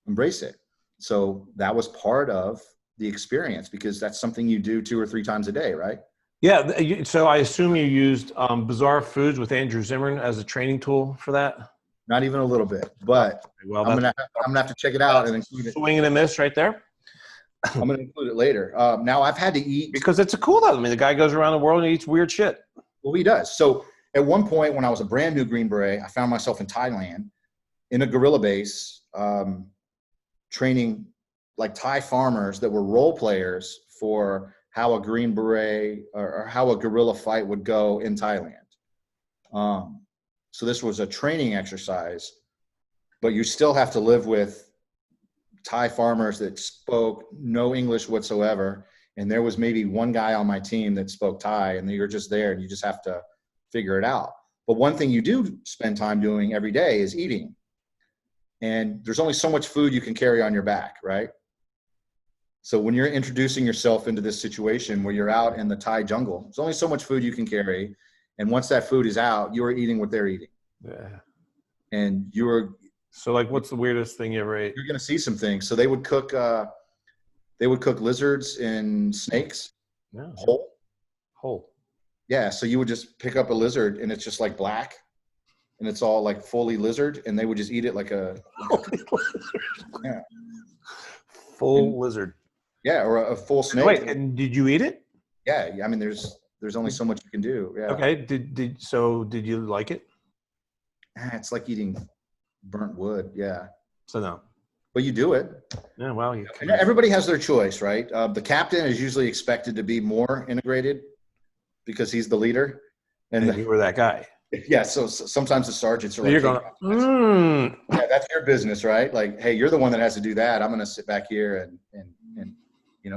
embrace it. So that was part of the experience because that's something you do 2 or 3 times a day, right? Yeah. So I assume you used Bizarre Foods with Andrew Zimmern as a training tool for that? Not even a little bit, but Well, I'm gonna have to check it out and include it. Swing and a miss right there. I'm gonna include it later. Now I've had to eat Because it's a cool though. I mean, the guy goes around the world and eats weird shit. Well, he does. So at one point when I was a brand new Green Beret, I found myself in Thailand in a guerrilla base, training like Thai farmers that were role players for how a Green Beret or how a guerrilla fight would go in Thailand. So this was a training exercise, but you still have to live with Thai farmers that spoke no English whatsoever. And there was maybe one guy on my team that spoke Thai, and you're just there and you just have to figure it out. But one thing you do spend time doing every day is eating. And there's only so much food you can carry on your back, right? So when you're introducing yourself into this situation where you're out in the Thai jungle, there's only so much food you can carry. And once that food is out, you are eating what they're eating. Yeah. And So like, what's the weirdest thing you ever ate? you're going to see some things. So they would cook lizards and snakes No. whole. Yeah. So you would just pick up a lizard and it's just like black and it's all like fully lizard, and they would just eat it like a yeah. Full lizard. Yeah, or a full snake. Wait, and did you eat it? Yeah, I mean, there's only so much you can do. Yeah. Okay. Did you like it? It's like eating burnt wood. Yeah. So no. But you do it. Yeah. Well, And everybody has their choice, right? The captain is usually expected to be more integrated because he's the leader. and you were that guy. Yeah. So sometimes the sergeants are So you're like, going, yeah, that's your business, right? Like, hey, you're the one that has to do that. I'm going to sit back here and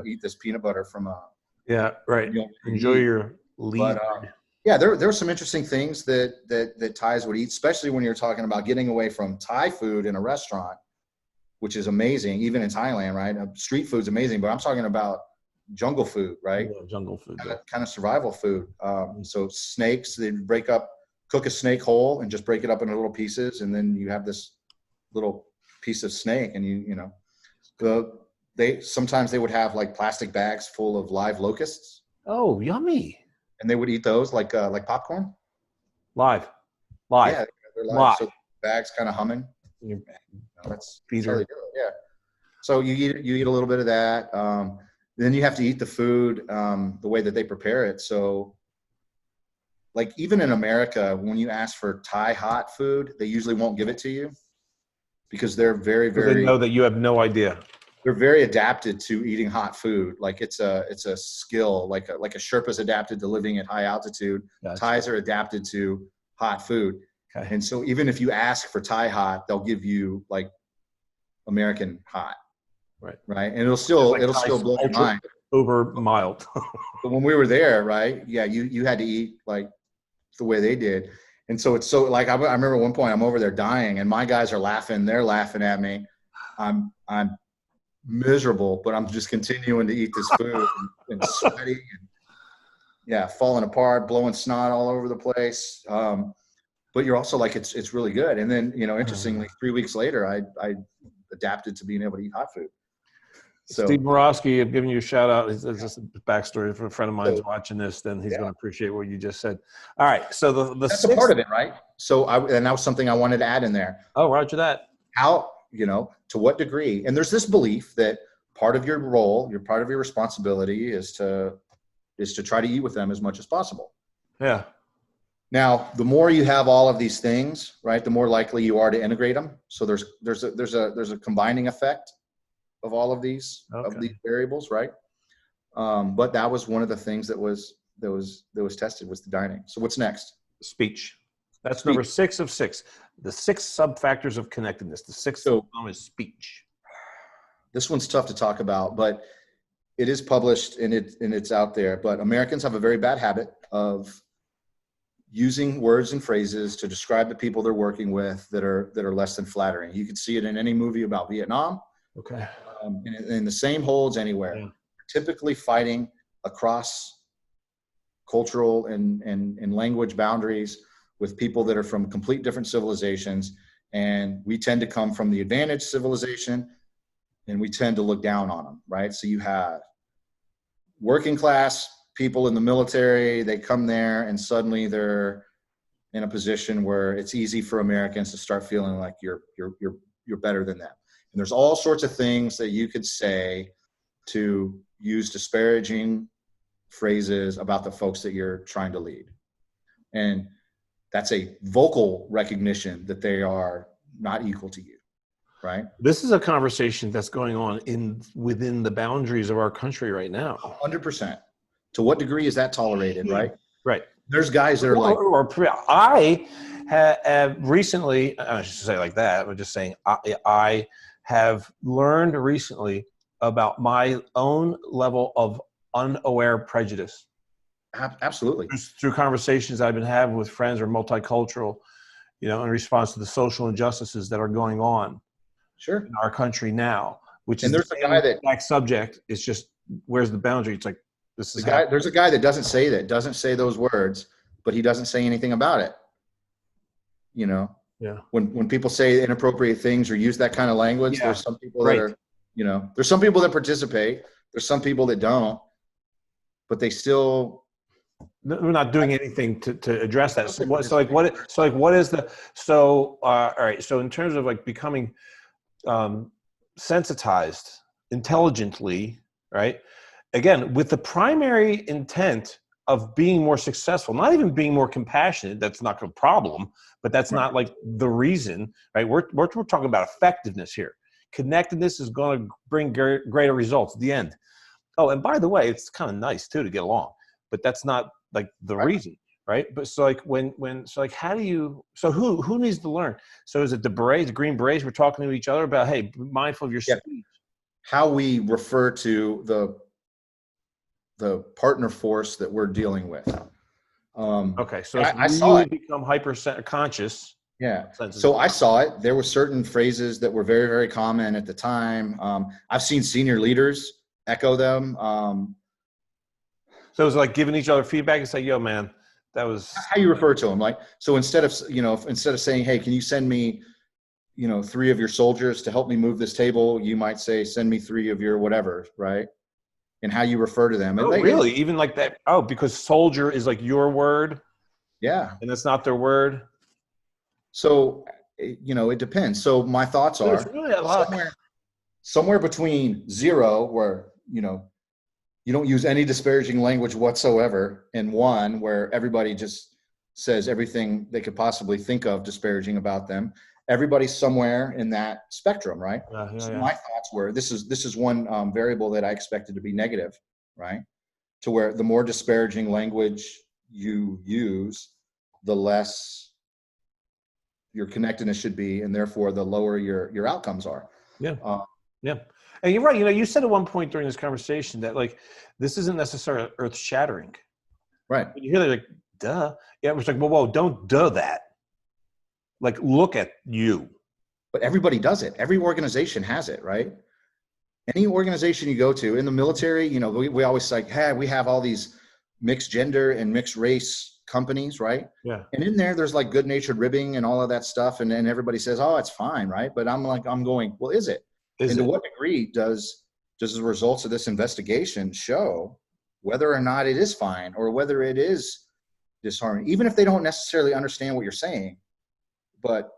eat this peanut butter from a. yeah, right. Enjoy your lead. But, yeah, there were some interesting things that Thais would eat, especially when you're talking about getting away from Thai food in a restaurant, which is amazing, even in Thailand, right? Street food's amazing, but I'm talking about jungle food, right? Yeah, jungle food. Kind of survival food. So snakes, they'd cook a snake whole and just break it up into little pieces, and then you have this little piece of snake, and sometimes they would have like plastic bags full of live locusts. Oh, yummy! And they would eat those like popcorn. Live. Yeah, they're live. So the bag's kind of humming. That's how they do it. Yeah. So you eat a little bit of that. Then you have to eat the food the way that they prepare it. So, like even in America, when you ask for Thai hot food, they usually won't give it to you because they're very, very. They know that you have no idea. They're very adapted to eating hot food. Like it's a skill. Like a Sherpa's adapted to living at high altitude. Gotcha. Thais are adapted to hot food. Okay. And so even if you ask for Thai hot, they'll give you like American hot. Right. And it'll still blow your mind. Over mild. But when we were there, right? Yeah, you had to eat like the way they did. And so it's so like I remember one point I'm over there dying and my guys are laughing, they're laughing at me. I'm miserable, but I'm just continuing to eat this food and sweaty and falling apart, blowing snot all over the place. But you're also like it's really good. And then, interestingly, 3 weeks later I adapted to being able to eat hot food. So Steve Morosky, I've given you a shout out. It's just a backstory for a friend of mine's watching this, then he's going to appreciate what you just said. All right. So that's a part of it, right? So and that was something I wanted to add in there. Oh, roger that. How, to what degree? And there's this belief that part of your role, part of your responsibility is to try to eat with them as much as possible. Yeah. Now, the more you have all of these things, right, the more likely you are to integrate them. So there's a combining effect of all of these variables, right? But that was one of the things that was tested was the dining. So what's next? Speech. That's number 6 of 6. The 6 sub-factors of connectedness. The 6th one is speech. This one's tough to talk about, but it is published and it's out there. But Americans have a very bad habit of using words and phrases to describe the people they're working with that are less than flattering. You can see it in any movie about Vietnam. Okay. And the same holds anywhere. Yeah. Typically fighting across cultural and language boundaries with people that are from complete different civilizations. And we tend to come from the advantaged civilization and we tend to look down on them, right? So you have working class people in the military, they come there and suddenly they're in a position where it's easy for Americans to start feeling like you're better than them. And there's all sorts of things that you could say to use disparaging phrases about the folks that you're trying to lead. And that's a vocal recognition that they are not equal to you, right? This is a conversation that's going on within the boundaries of our country right now. 100%. To what degree is that tolerated, right? Right. There's guys that are I have recently, I should say like that, I'm just saying, I have learned recently about my own level of unaware prejudice. Absolutely. through conversations I've been having with friends who are multicultural, in response to the social injustices that are going on Sure. in our country now, which And is the there's a same guy that exact subject. It's just, where's the boundary? It's like, this is happening. there's a guy that doesn't say those words, but he doesn't say anything about it. Yeah. When people say inappropriate things or use that kind of language, Yeah. there's some people Right. that are, there's some people that participate. There's some people that don't, but they still. We're not doing anything to address that. So what is the, all right. So in terms of like becoming sensitized intelligently, right? Again, with the primary intent of being more successful, not even being more compassionate. That's not a problem, but that's not like the reason, right? We're talking about effectiveness here. Connectedness is going to bring greater results at the end. Oh, and by the way, it's kind of nice too to get along, but that's not like the reason, right? But so like how do you? So who needs to learn? So is it the Berets, the Green Berets? We're talking to each other about, hey, be mindful of your speech. How we refer to the partner force that we're dealing with. Okay, so I saw it become hyper conscious. Yeah. Sensitive. So I saw it. There were certain phrases that were very, very common at the time. I've seen senior leaders echo them. So it was like giving each other feedback and say, yo, man, that was how you refer to them. Like, so instead of saying, hey, can you send me, 3 of your soldiers to help me move this table? You might say, send me 3 of your whatever, right? And how you refer to them. And really? Even like that? Oh, because soldier is like your word? Yeah. And it's not their word? So, it depends. So my thoughts are really a lot. Somewhere between 0, where, you don't use any disparaging language whatsoever, and 1, where everybody just says everything they could possibly think of disparaging about them. Everybody's somewhere in that spectrum, right? So my thoughts were, this is one variable that I expected to be negative, right? To where the more disparaging language you use, the less your connectedness should be, and therefore the lower your outcomes are. Yeah. Yeah. And you're right. You said at one point during this conversation that like, this isn't necessarily earth shattering. Right. When you hear that, like, duh. Yeah. It was like, whoa, don't duh that. Like, look at you. But everybody does it. Every organization has it, right? Any organization you go to in the military, we always like, hey, we have all these mixed gender and mixed race companies, right? Yeah. And in there's like good natured ribbing and all of that stuff. And then everybody says, oh, it's fine, right? But I'm going, well, is it? To what degree does the results of this investigation show whether or not it is fine or whether it is disharmony, even if they don't necessarily understand what you're saying? But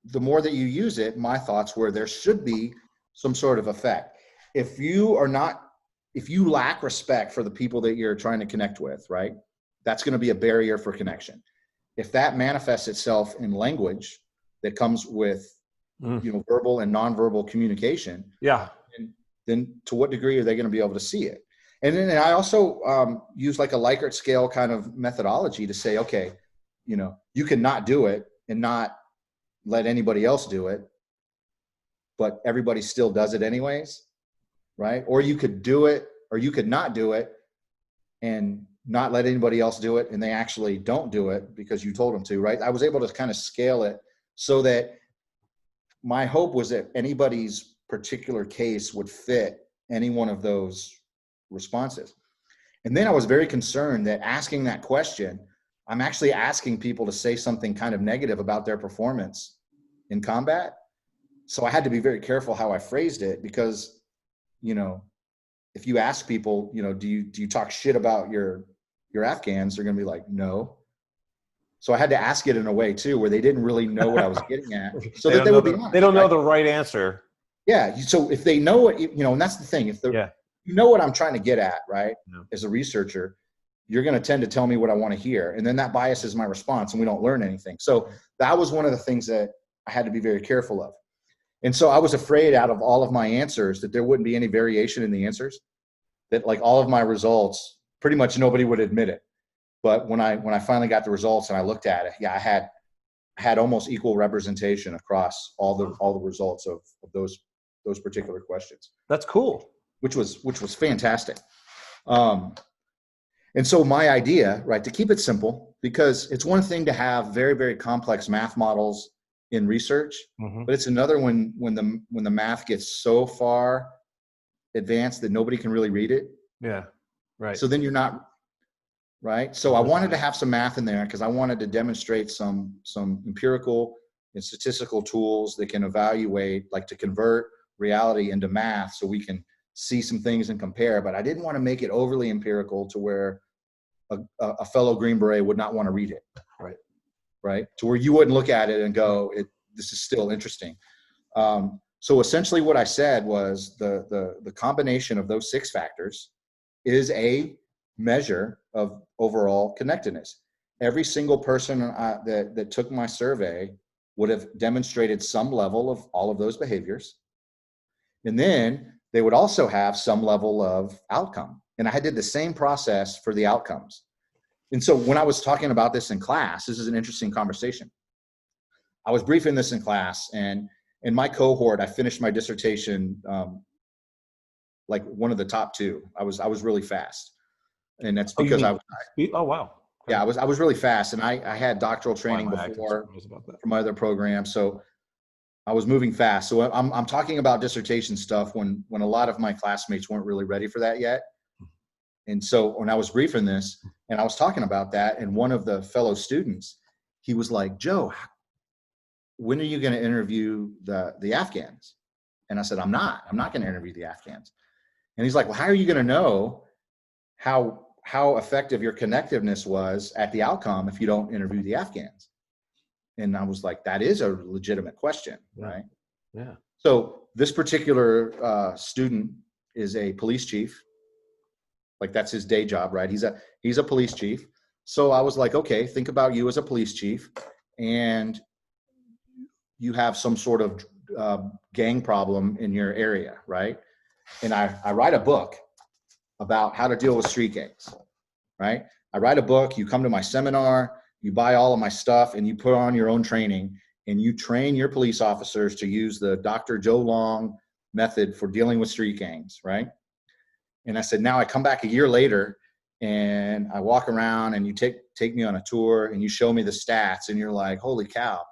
the more that you use it, my thoughts were there should be some sort of effect. If you lack respect for the people that you're trying to connect with, right, that's going to be a barrier for connection. If that manifests itself in language that comes with verbal and nonverbal communication, then to what degree are they going to be able to see it? And then I also use like a Likert scale kind of methodology to say, okay, you can not do it and not let anybody else do it, but everybody still does it anyways, right? Or you could do it, or you could not do it and not let anybody else do it, and they actually don't do it because you told them to, right? I was able to kind of scale it so that my hope was that anybody's particular case would fit any one of those responses. And then I was very concerned that asking that question, I'm actually asking people to say something kind of negative about their performance in combat. So I had to be very careful how I phrased it because, if you ask people, do you talk shit about your Afghans? They're going to be like, no. So I had to ask it in a way too, where they didn't really know what I was getting at, so that they would be honest. They don't know the right answer. Yeah. So if they know what, and that's the thing, you know what I'm trying to get at, right? Yeah. As a researcher, you're going to tend to tell me what I want to hear. And then that biases my response and we don't learn anything. So that was one of the things that I had to be very careful of. And so I was afraid out of all of my answers that there wouldn't be any variation in the answers, that like all of my results, pretty much nobody would admit it. But when I finally got the results and I looked at it, I had almost equal representation across all the results of those particular questions. That's cool. Which was fantastic. And so my idea, right, to keep it simple, because it's one thing to have very, very complex math models in research, but it's another when the math gets so far advanced that nobody can really read it. Yeah. Right. So then you're not right. So I wanted to have some math in there because I wanted to demonstrate some empirical and statistical tools that can evaluate, like to convert reality into math so we can see some things and compare. But I didn't want to make it overly empirical to where a fellow Green Beret would not want to read it. Right. Right. To where you wouldn't look at it and go, this is still interesting. So essentially what I said was the combination of those 6 factors is a measure of overall connectedness. Every single person that took my survey would have demonstrated some level of all of those behaviors. And then they would also have some level of outcome. And I did the same process for the outcomes. And so when I was talking about this in class, this is an interesting conversation. I was briefing this in class, and in my cohort, I finished my dissertation like one of the top 2. I was really fast. And that's because oh, wow. Yeah, I was really fast, and I had doctoral training before from my other program, so I was moving fast. So I'm talking about dissertation stuff when a lot of my classmates weren't really ready for that yet. And so when I was briefing this, and I was talking about that, and one of the fellow students, he was like, "Joe, when are you going to interview the Afghans?" And I said, I'm not going to interview the Afghans. And he's like, well, how are you going to know how effective your connectiveness was at the outcome if you don't interview the Afghans? And I was like, that is a legitimate question, right? Yeah. So this particular student is a police chief. Like that's his day job, right? He's a police chief. So I was like, okay, think about you as a police chief, and you have some sort of gang problem in your area, right? And I write a book about how to deal with street gangs, right? I write a book, you come to my seminar, you buy all of my stuff, and you put on your own training, and you train your police officers to use the Dr. Joe Long method for dealing with street gangs, right? And I said, now I come back a year later, and I walk around, and you take me on a tour, and you show me the stats, and you're like, holy cow,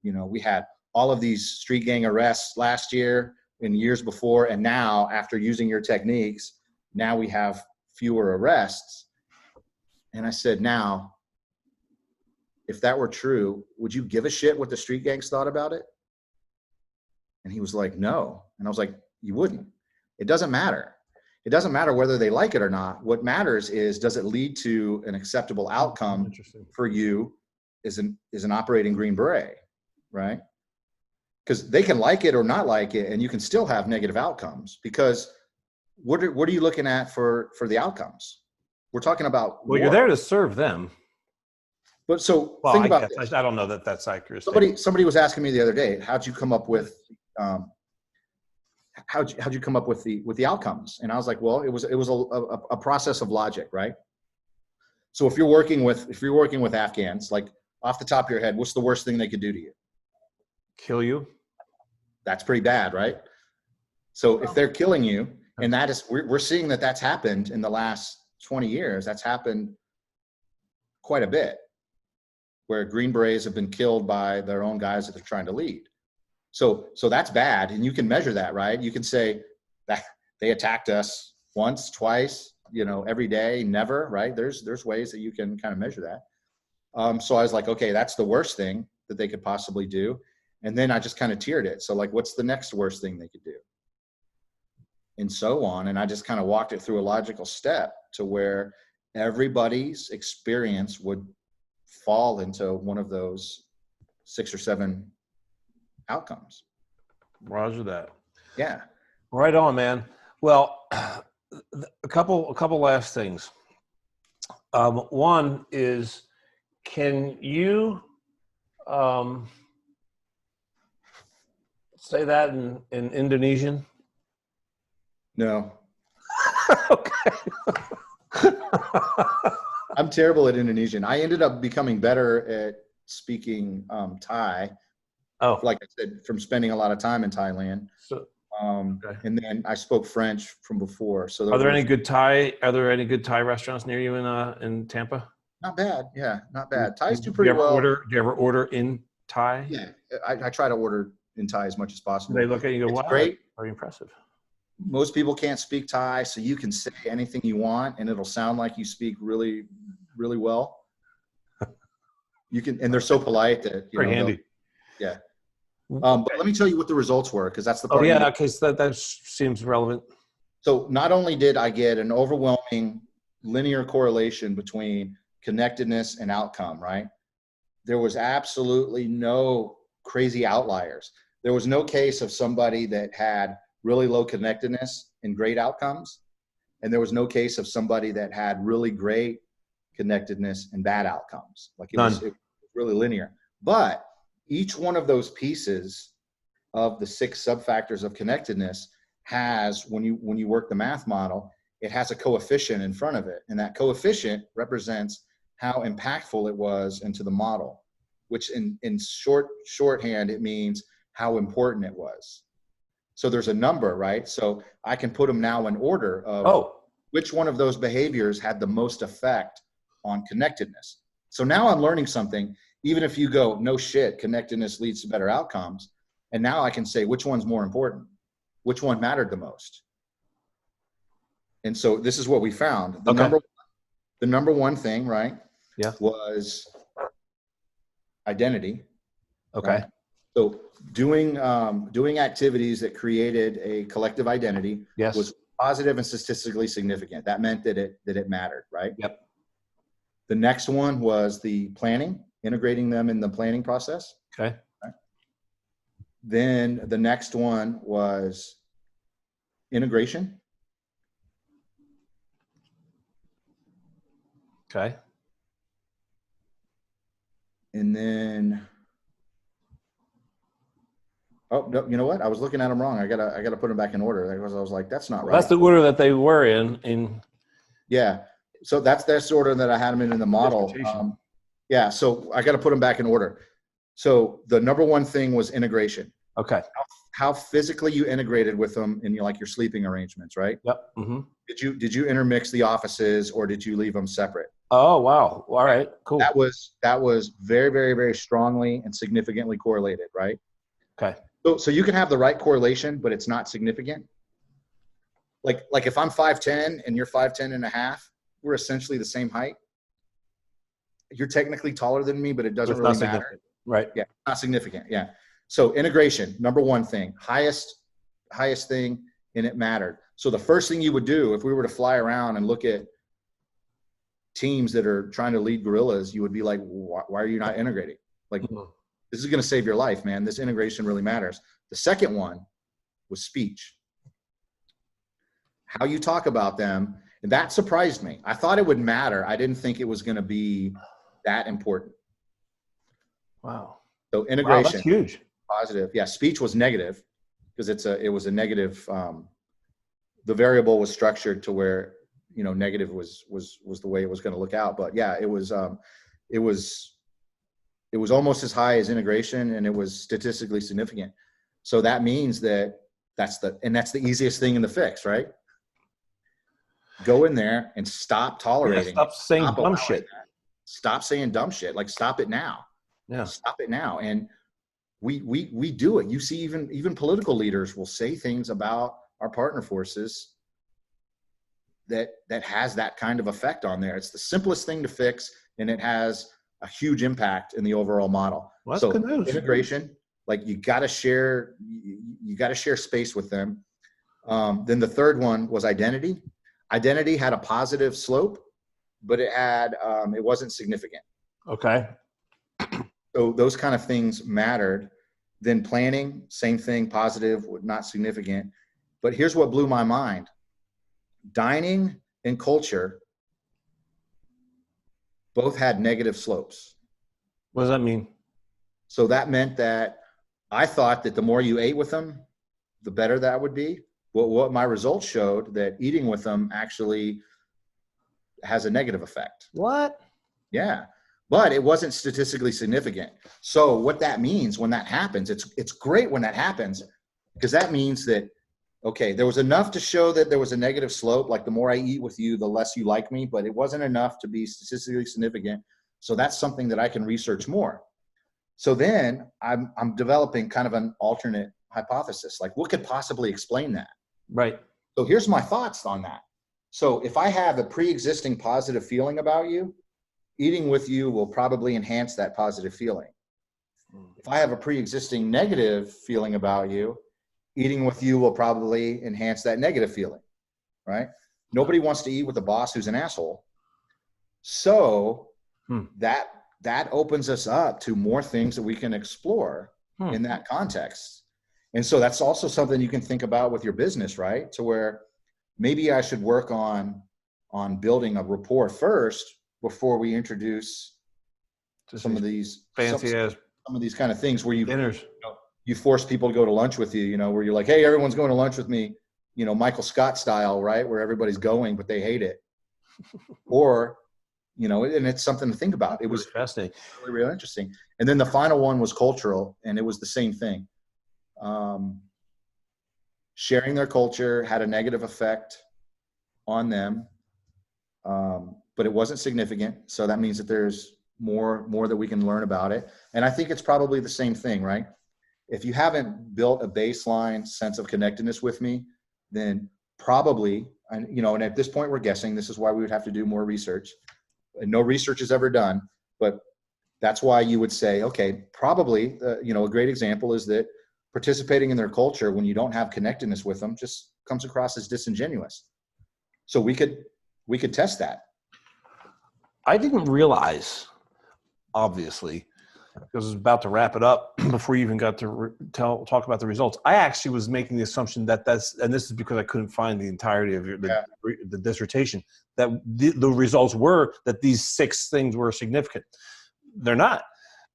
you know, we had all of these street gang arrests last year and years before, and now after using your techniques, now we have fewer arrests. And I said, now, if that were true, would you give a shit what the street gangs thought about it? And he was like, no. And I was like, you wouldn't. It doesn't matter. It doesn't matter whether they like it or not. What matters is, does it lead to an acceptable outcome for you as an operating Green Beret, right? Because they can like it or not like it, and you can still have negative outcomes. Because what are you looking at for the outcomes? We're talking about well, you're there to serve them. But so think about this. I don't know that that's accurate. Somebody was asking me the other day, how'd you come up with how'd you come up with the outcomes? And I was like, well, it was a process of logic, right? So if you're working with Afghans, like off the top of your head, what's the worst thing they could do to you? Kill you. That's pretty bad, right? So if they're killing you, and that is, we're seeing that that's happened in the last 20 years, that's happened quite a bit, where Green Berets have been killed by their own guys that they're trying to lead. So that's bad, and you can measure that, right? You can say that they attacked us once, twice, you know, every day, never, right? There's ways that you can kind of measure that. So I was like, okay, that's the worst thing that they could possibly do. And then I just kind of tiered it. So like, what's the next worst thing they could do? And so on. And I just kind of walked it through a logical step to where everybody's experience would fall into one of those 6 or 7 outcomes. Roger that. Yeah. Right on, man. Well, a couple last things. One is, can you say that in Indonesian? No. Okay. I'm terrible at Indonesian. I ended up becoming better at speaking Thai. Oh, like I said, from spending a lot of time in Thailand. So Okay. And then I spoke French from before. So Are there any good Thai restaurants near you in Tampa? not bad. Yeah, not Do bad. Thais do you pretty ever well. order? Do you ever order in Thai? Yeah, I try to order in Thai as much as possible. They look at you and go, It's wow, great. very impressive. Most people can't speak Thai, so you can say anything you want, and it'll sound like you speak really, really well. You can, and they're so polite that Very handy. yeah. But let me tell you what the results were, because that's the part. Oh yeah, okay, so that seems relevant. So not only did I get an overwhelming linear correlation between connectedness and outcome, right? There was absolutely no crazy outliers. There was no case of somebody that had really low connectedness and great outcomes. And there was no case of somebody that had really great connectedness and bad outcomes. Like it was really linear. But each one of those pieces of the 6 subfactors of connectedness has, when you work the math model, it has a coefficient in front of it. And that coefficient represents how impactful it was into the model, which in shorthand, it means how important it was. So there's a number, right? So I can put them now in order of which one of those behaviors had the most effect on connectedness. So now I'm learning something, even if you go, no shit, connectedness leads to better outcomes. And now I can say, which one's more important? Which one mattered the most? And so this is what we found. The number one thing, right? Yeah. Was identity. Okay. Right? So doing activities that created a collective identity was positive and statistically significant. That meant that it mattered, right? Yep. The next one was the planning, integrating them in the planning process. Okay. Right? Then the next one was integration. Okay. And then, oh no, you know what? I was looking at them wrong. I gotta put them back in order because I was like, that's not right. That's the order that they were in. Yeah. So that's the order that I had them in the model. Yeah. So I got to put them back in order. So the number one thing was integration. Okay. How physically you integrated with them in your sleeping arrangements, right? Yep. Mm-hmm. Did you intermix the offices or did you leave them separate? Oh wow! All right, cool. That was very, very, very strongly and significantly correlated, right? Okay. So you can have the right correlation, but it's not significant. Like if I'm 5'10" and you're 5'10" and a half, we're essentially the same height. You're technically taller than me, but it doesn't really matter. Right. Yeah, not significant. Yeah. So integration, number one thing, highest thing, and it mattered. So the first thing you would do if we were to fly around and look at teams that are trying to lead guerrillas, you would be like, why are you not integrating? Like, this is going to save your life, man. This integration really matters. The second one was speech. How you talk about them. And that surprised me. I thought it would matter. I didn't think it was going to be that important. Wow. So integration. Wow, that's huge. Positive. Yeah. Speech was negative because it was a negative. The variable was structured to where, negative was the way it was going to look out. But yeah, it was almost as high as integration, and it was statistically significant. So that means that's the easiest thing in the fix, right? Go in there and stop tolerating. Stop saying dumb shit. Stop saying dumb shit. Like, stop it now. Yeah. Stop it now. And we do it. You see, even political leaders will say things about our partner forces that has that kind of effect on there. It's the simplest thing to fix, and it has a huge impact in the overall model. Well, that's good news. Integration, like you got to share space with them. Then the third one was identity. Identity had a positive slope, but it wasn't significant. Okay. So those kind of things mattered. Then planning, same thing, positive, not significant. But here's what blew my mind. Dining and culture both had negative slopes. What does that mean? So that meant that I thought that the more you ate with them, the better that would be. Well, what my results showed that eating with them actually has a negative effect. What? Yeah. But it wasn't statistically significant. So what that means when that happens, it's great when that happens, because that means that Okay, there was enough to show that there was a negative slope. Like the more I eat with you, the less you like me, but it wasn't enough to be statistically significant. So that's something that I can research more. So then I'm developing kind of an alternate hypothesis. Like, what could possibly explain that? Right. So here's my thoughts on that. So if I have a pre-existing positive feeling about you, eating with you will probably enhance that positive feeling. If I have a pre-existing negative feeling about you, eating with you will probably enhance that negative feeling, right? Nobody wants to eat with a boss who's an asshole. So that opens us up to more things that we can explore in that context. And so that's also something you can think about with your business, right? To where maybe I should work on building a rapport first before we introduce some of these fancy ass some of these kind of things where dinners. You force people to go to lunch with you, where you're like, hey, everyone's going to lunch with me, Michael Scott style, right? Where everybody's going, but they hate it. Or, and it's something to think about. It was really fascinating, really interesting. And then the final one was cultural, and it was the same thing. Sharing their culture had a negative effect on them, but it wasn't significant. So that means that there's more that we can learn about it. And I think it's probably the same thing, right? If you haven't built a baseline sense of connectedness with me, then probably, and at this point we're guessing, this is why we would have to do more research. And no research is ever done, but that's why you would say, okay, probably, a great example is that participating in their culture when you don't have connectedness with them just comes across as disingenuous. So we could test that. I didn't realize, obviously, because I was about to wrap it up before you even got to talk about the results. I actually was making the assumption and this is because I couldn't find the entirety of the dissertation, that the results were that these 6 things were significant. They're not.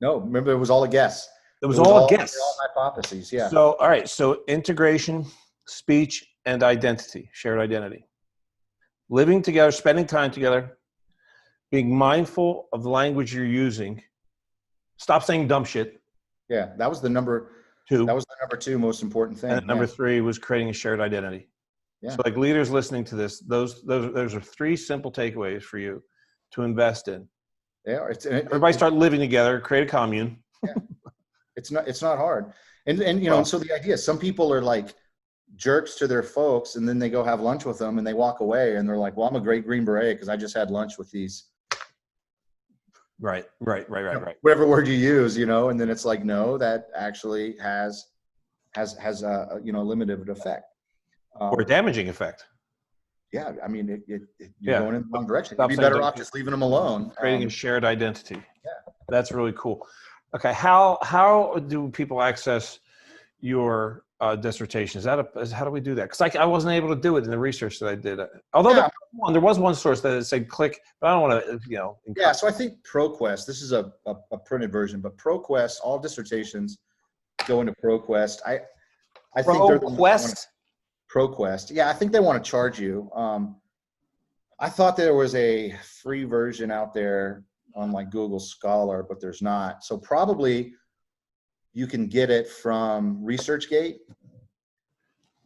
No, remember, it was all a guess. It was all a guess. All hypotheses, yeah. So, all right. So integration, speech, and identity, shared identity. Living together, spending time together, being mindful of the language you're using. Stop saying dumb shit. Yeah, that was the number 2. That was the number 2 most important thing. And number 3 was creating a shared identity. Yeah. So like leaders listening to this, those are 3 simple takeaways for you to invest in. Yeah, everybody start living together, create a commune. Yeah. It's not hard. And and so the idea is some people are like jerks to their folks, and then they go have lunch with them and they walk away and they're like, well, I'm a great Green Beret because I just had lunch with these. Right. Whatever word you use, and then it's like, no, that actually has a limited effect. Or a damaging effect. Yeah, I mean, you're going in the wrong direction. Stop You'd be better off just leaving them alone. Creating a shared identity. Yeah, that's really cool. Okay, how do people access your dissertation? How do we do that? Because I wasn't able to do it in the research that I did. Although there was one source that said click, but I don't want to, Yeah, so I think ProQuest. This is a printed version, but ProQuest, all dissertations go into ProQuest. I think they're ProQuest. Yeah, I think they want to charge you. I thought there was a free version out there on like Google Scholar, but there's not. So probably you can get it from ResearchGate.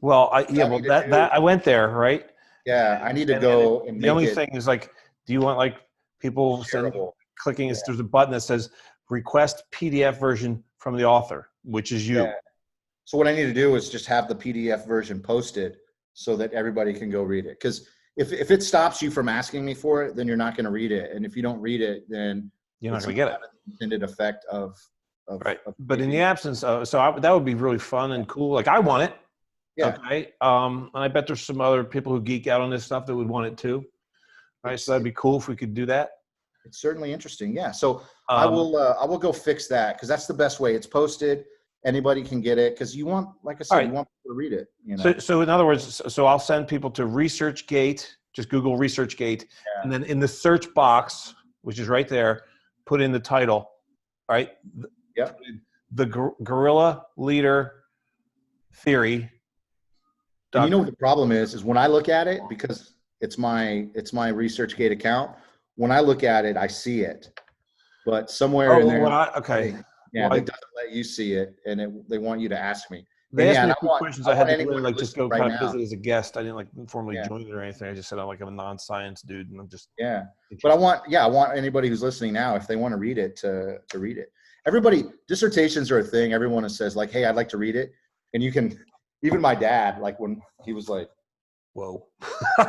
Well, I went there, right? Yeah, I need to go and the only thing is like, do you want like people clicking? There's a button that says request PDF version from the author, which is you. Yeah. So what I need to do is just have the PDF version posted so that everybody can go read it. Because if it stops you from asking me for it, then you're not going to read it. And if you don't read it, then you're not going to get it. Intended effect of right. But in the absence of, that would be really fun and cool. Like I want it. Yeah. Okay. And I bet there's some other people who geek out on this stuff that would want it too. Right. So that'd be cool if we could do that. It's certainly interesting. Yeah. So I will go fix that because that's the best way. It's posted. Anybody can get it because you want, like I said, you want people to read it. So in other words, I'll send people to ResearchGate. Just Google ResearchGate, and then in the search box, which is right there, put in the title. Right. Yep. The Guerrilla Leader Theory. And you know what the problem is when I look at it, because it's my ResearchGate account. When I look at it, I see it, but somewhere in there, okay. yeah, they doesn't let you see it, and they want you to ask me. They And asked yeah, me and a few questions. I I had want to go in anyone and like just listening go right kind of now. visit as a guest. I didn't like formally Yeah. join it or anything. I just said I'm like I'm a non-science dude, and I'm just Yeah. But I want anybody who's listening now, if they want to read it, to read it. Everybody, dissertations are a thing. Everyone says like, hey, I'd like to read it. And you can, even my dad, like when he was like, whoa. you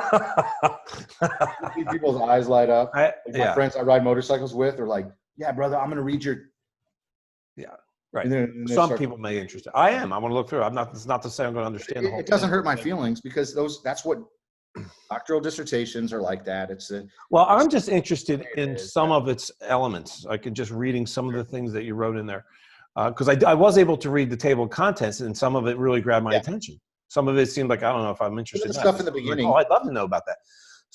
see people's eyes light up. Like my Yeah. friends I ride motorcycles with are like, yeah, brother, I'm going to read your. Yeah. Right. And then they Some start, people may be interested. I am. I want to look through. I'm not. It's not to say I'm going to understand the whole it doesn't thing. hurt my feelings because that's what doctoral dissertations are like that. Well, I'm just interested in is. some of its elements. I could just reading some of the things that you wrote in there, because I was able to read the table of contents, and some of it really grabbed my attention. Some of it seemed like I don't know if I'm interested. The in stuff that. in the Like, beginning. oh, I'd love to know about that.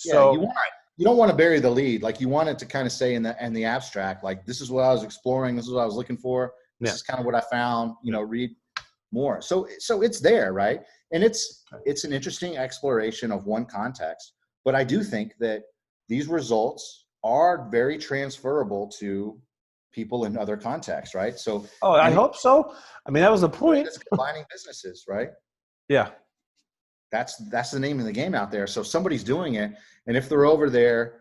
Yeah, So you don't want to bury the lead. Like you want it to kind of say in the abstract, like this is what I was exploring, this is what I was looking for, this is kind of what I found. Read more. So it's there, right? And it's an interesting exploration of one context. But I do think that these results are very transferable to people in other contexts, right? So I hope so. I mean, that was the point. It's combining businesses, right? Yeah. That's the name of the game out there. So if somebody's doing it, and if they're over there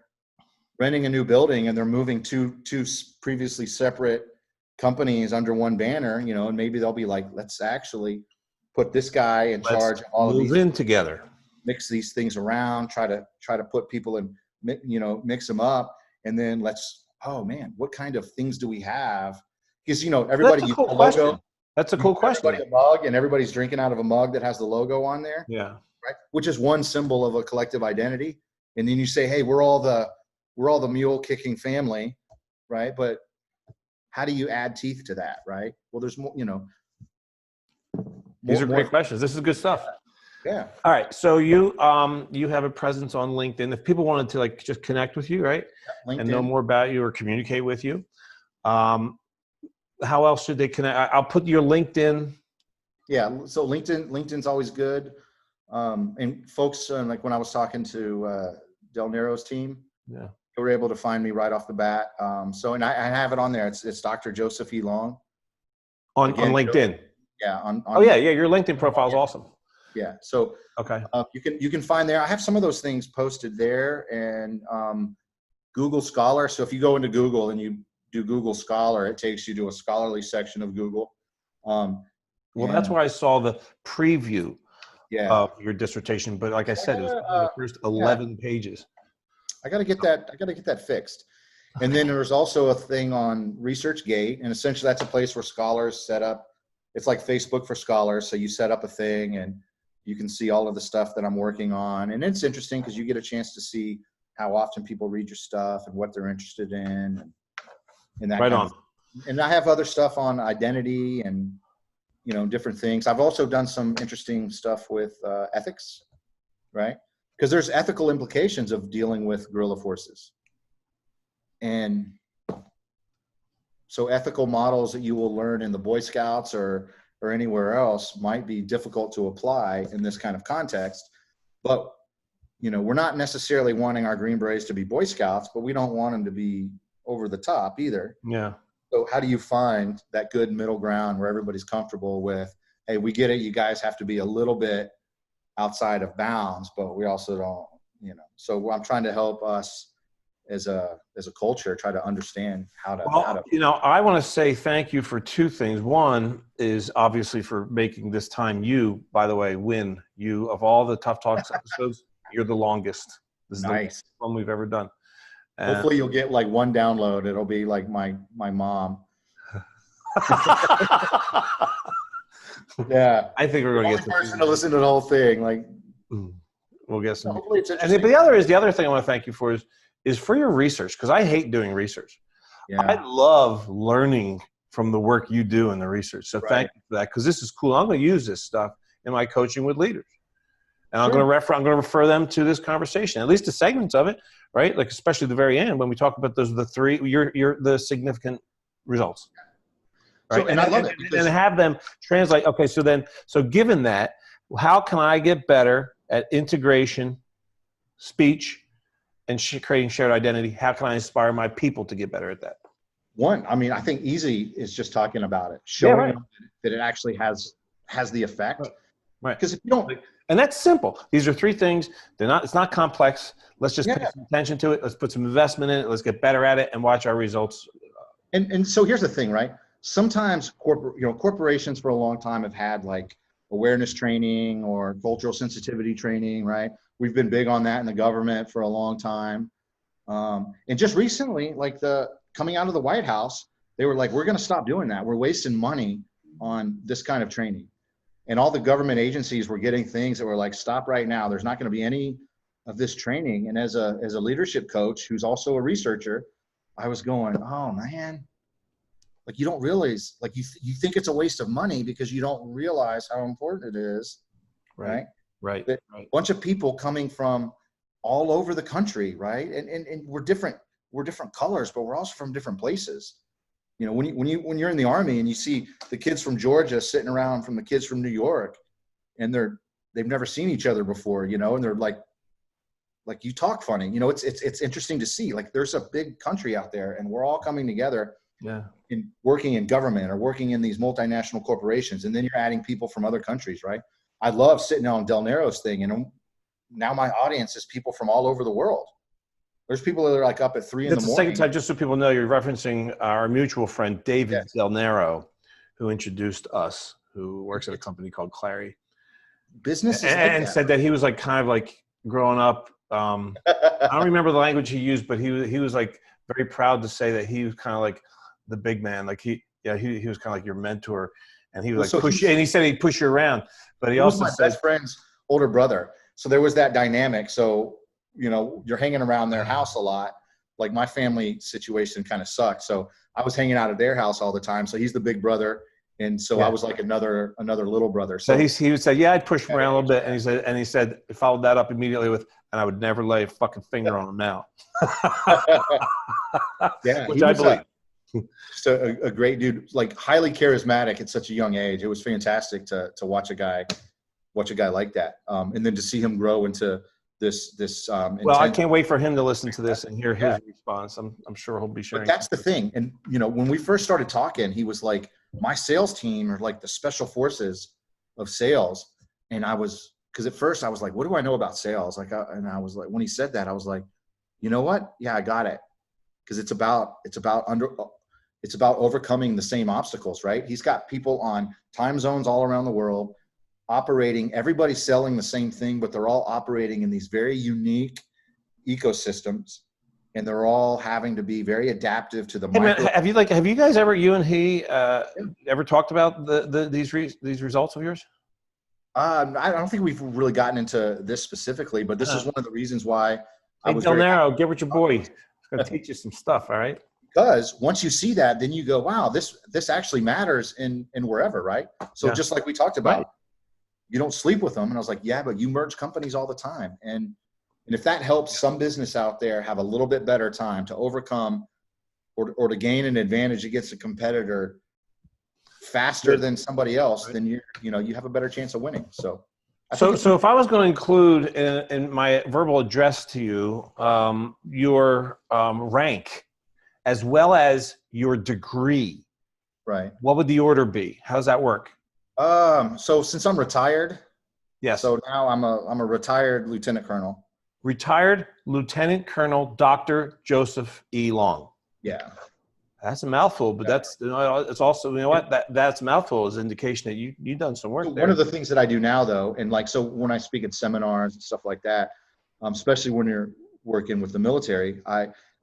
renting a new building and they're moving two previously separate companies under one banner, and maybe they'll be like, let's actually put this guy in charge of all of these. Move in together. Mix these things around. Try to put people in. Mix them up, and then oh man, what kind of things do we have? Because everybody That's a cool logo. question. That's a cool question. Everybody a mug, and everybody's drinking out of a mug that has the logo on there. Yeah. Right. Which is one symbol of a collective identity. And then you say, hey, we're all the mule kicking family, right? But how do you add teeth to that, right? Well, there's more, These are great questions. This is good stuff. Yeah. All right. So you have a presence on LinkedIn. If people wanted to like just connect with you, right? LinkedIn. And know more about you or communicate with you, how else should they connect? I'll put your LinkedIn. Yeah. So LinkedIn's always good. And folks, like when I was talking to Del Nero's team, yeah, they were able to find me right off the bat. And I have it on there. It's Dr. Joseph E. Long. On LinkedIn. Yeah. Your LinkedIn profile is awesome. Yeah. So okay. You can find there. I have some of those things posted there, and Google Scholar. So if you go into Google and you do Google Scholar, it takes you to a scholarly section of Google. Well, that's where I saw the preview of your dissertation. But like I said, it was only the first 11 pages. I got to get that fixed. And then there's also a thing on ResearchGate, and essentially that's a place where scholars set up. It's like Facebook for scholars. So you set up a thing, and you can see all of the stuff that I'm working on. And it's interesting because you get a chance to see how often people read your stuff and what they're interested in, and that right kind on. of. And I have other stuff on identity and different things. I've also done some interesting stuff with ethics, right? Because there's ethical implications of dealing with guerrilla forces. And so ethical models that you will learn in the Boy Scouts or anywhere else might be difficult to apply in this kind of context. But, we're not necessarily wanting our Green Berets to be Boy Scouts, but we don't want them to be over the top either. Yeah. So how do you find that good middle ground where everybody's comfortable with, hey, we get it, you guys have to be a little bit outside of bounds, but we also don't, So I'm trying to help us as a culture try to understand how to. I want to say thank you for two things. One is obviously for making this time. You, by the way, you of all the Tough Talks episodes, you're the longest. This is nice. The one we've ever done. Hopefully you'll get like one download. It'll be like my mom. Yeah. I think we're going to get the person to listen to the whole thing. Like, we'll get some. Hopefully it's and interesting. the other thing I want to thank you for is for your research, because I hate doing research. Yeah. I love learning from the work you do in the research. So thank you for that, because this is cool. I'm going to use this stuff in my coaching with leaders. And I'm going to refer them to this conversation, at least the segments of it, right? Like especially the very end when we talk about those are the three, the significant results. Right? So, and I love it and have them translate. Okay, so given that, how can I get better at integration, speech, and creating shared identity? How can I inspire my people to get better at that? I think easy is just talking about it, showing them that it actually has has the effect. Right. Because if you don't, And that's simple. These are three things. It's not complex. Let's just pay yeah. some attention to it. Let's put some investment in it. Let's get better at it and watch our results. And so here's the thing, right? Sometimes corporations for a long time have had like awareness training or cultural sensitivity training, right? We've been big on that in the government for a long time. And just recently, like coming out of the White House, they were like, we're going to stop doing that. We're wasting money on this kind of training. And all the government agencies were getting things that were like, stop right now. There's not going to be any of this training. And as a leadership coach, who's also a researcher, I was going, oh man, like you don't realize, like you think it's a waste of money because you don't realize how important it is. Right. That a bunch of people coming from all over the country, right? And we're different colors, but we're also from different places. You know, when you're in the Army and you see the kids from Georgia sitting around from the kids from New York, and they've never seen each other before, you know, and they're like you talk funny, you know, it's interesting to see, like there's a big country out there and we're all coming together in working in government or working in these multinational corporations. And then you're adding people from other countries, right? I love sitting on Del Nero's thing, and now my audience is people from all over the world. There's people that are like up at 3 in the morning. That's the second time, just so people know, you're referencing our mutual friend, David Del Nero, who introduced us, who works at a company called Clary. Business and said that he was like kind of like growing up. I don't remember the language he used, but he was like very proud to say that he was kind of like the big man. Like he was kind of like your mentor, and he was like push you, and he said he'd push you around. But he also was my best friend's older brother. So there was that dynamic. So, you know, you're hanging around their house a lot. Like my family situation kind of sucked. So I was hanging out at their house all the time. So he's the big brother. And so I was like another little brother. So he would say, yeah, I'd push him around a little bit. And he said, he followed that up immediately with, and I would never lay a fucking finger on him now. Yeah. Which I believe. Just a great dude, like highly charismatic at such a young age. It was fantastic to watch a guy like that. And then to see him grow into this well, I can't wait for him to listen to this and hear his response. I'm sure he'll be sharing. But that's the thing. And you know, when we first started talking, he was like, my sales team are like the special forces of sales. And because at first I was like, what do I know about sales? And I was like, when he said that, I was like, you know what? Yeah, I got it. Because it's about overcoming the same obstacles, right? He's got people on time zones all around the world operating. Everybody's selling the same thing, but they're all operating in these very unique ecosystems, and they're all having to be very adaptive to the micro. Man, have you guys ever, you and he, ever talked about these results of yours? I don't think we've really gotten into this specifically, but this is one of the reasons why I was Del Nero, get with your boy. He's going to teach you some stuff. All right. Because once you see that, then you go, wow, this actually matters in wherever, right? So just like we talked about, you don't sleep with them. And I was like, yeah, but you merge companies all the time. And if that helps some business out there have a little bit better time to overcome or to gain an advantage against a competitor faster than somebody else, then you have a better chance of winning. So if I was going to include in my verbal address to you, your rank, as well as your degree, right? What would the order be? How does that work? So since I'm retired, so now I'm a retired lieutenant colonel. Retired Lieutenant Colonel Dr. Joseph E. Long. Yeah, that's a mouthful, but it's also, you know what, that's a mouthful is indication that you've done some work there. One of the things that I do now, though, and so when I speak at seminars and stuff like that, especially when you're working with the military,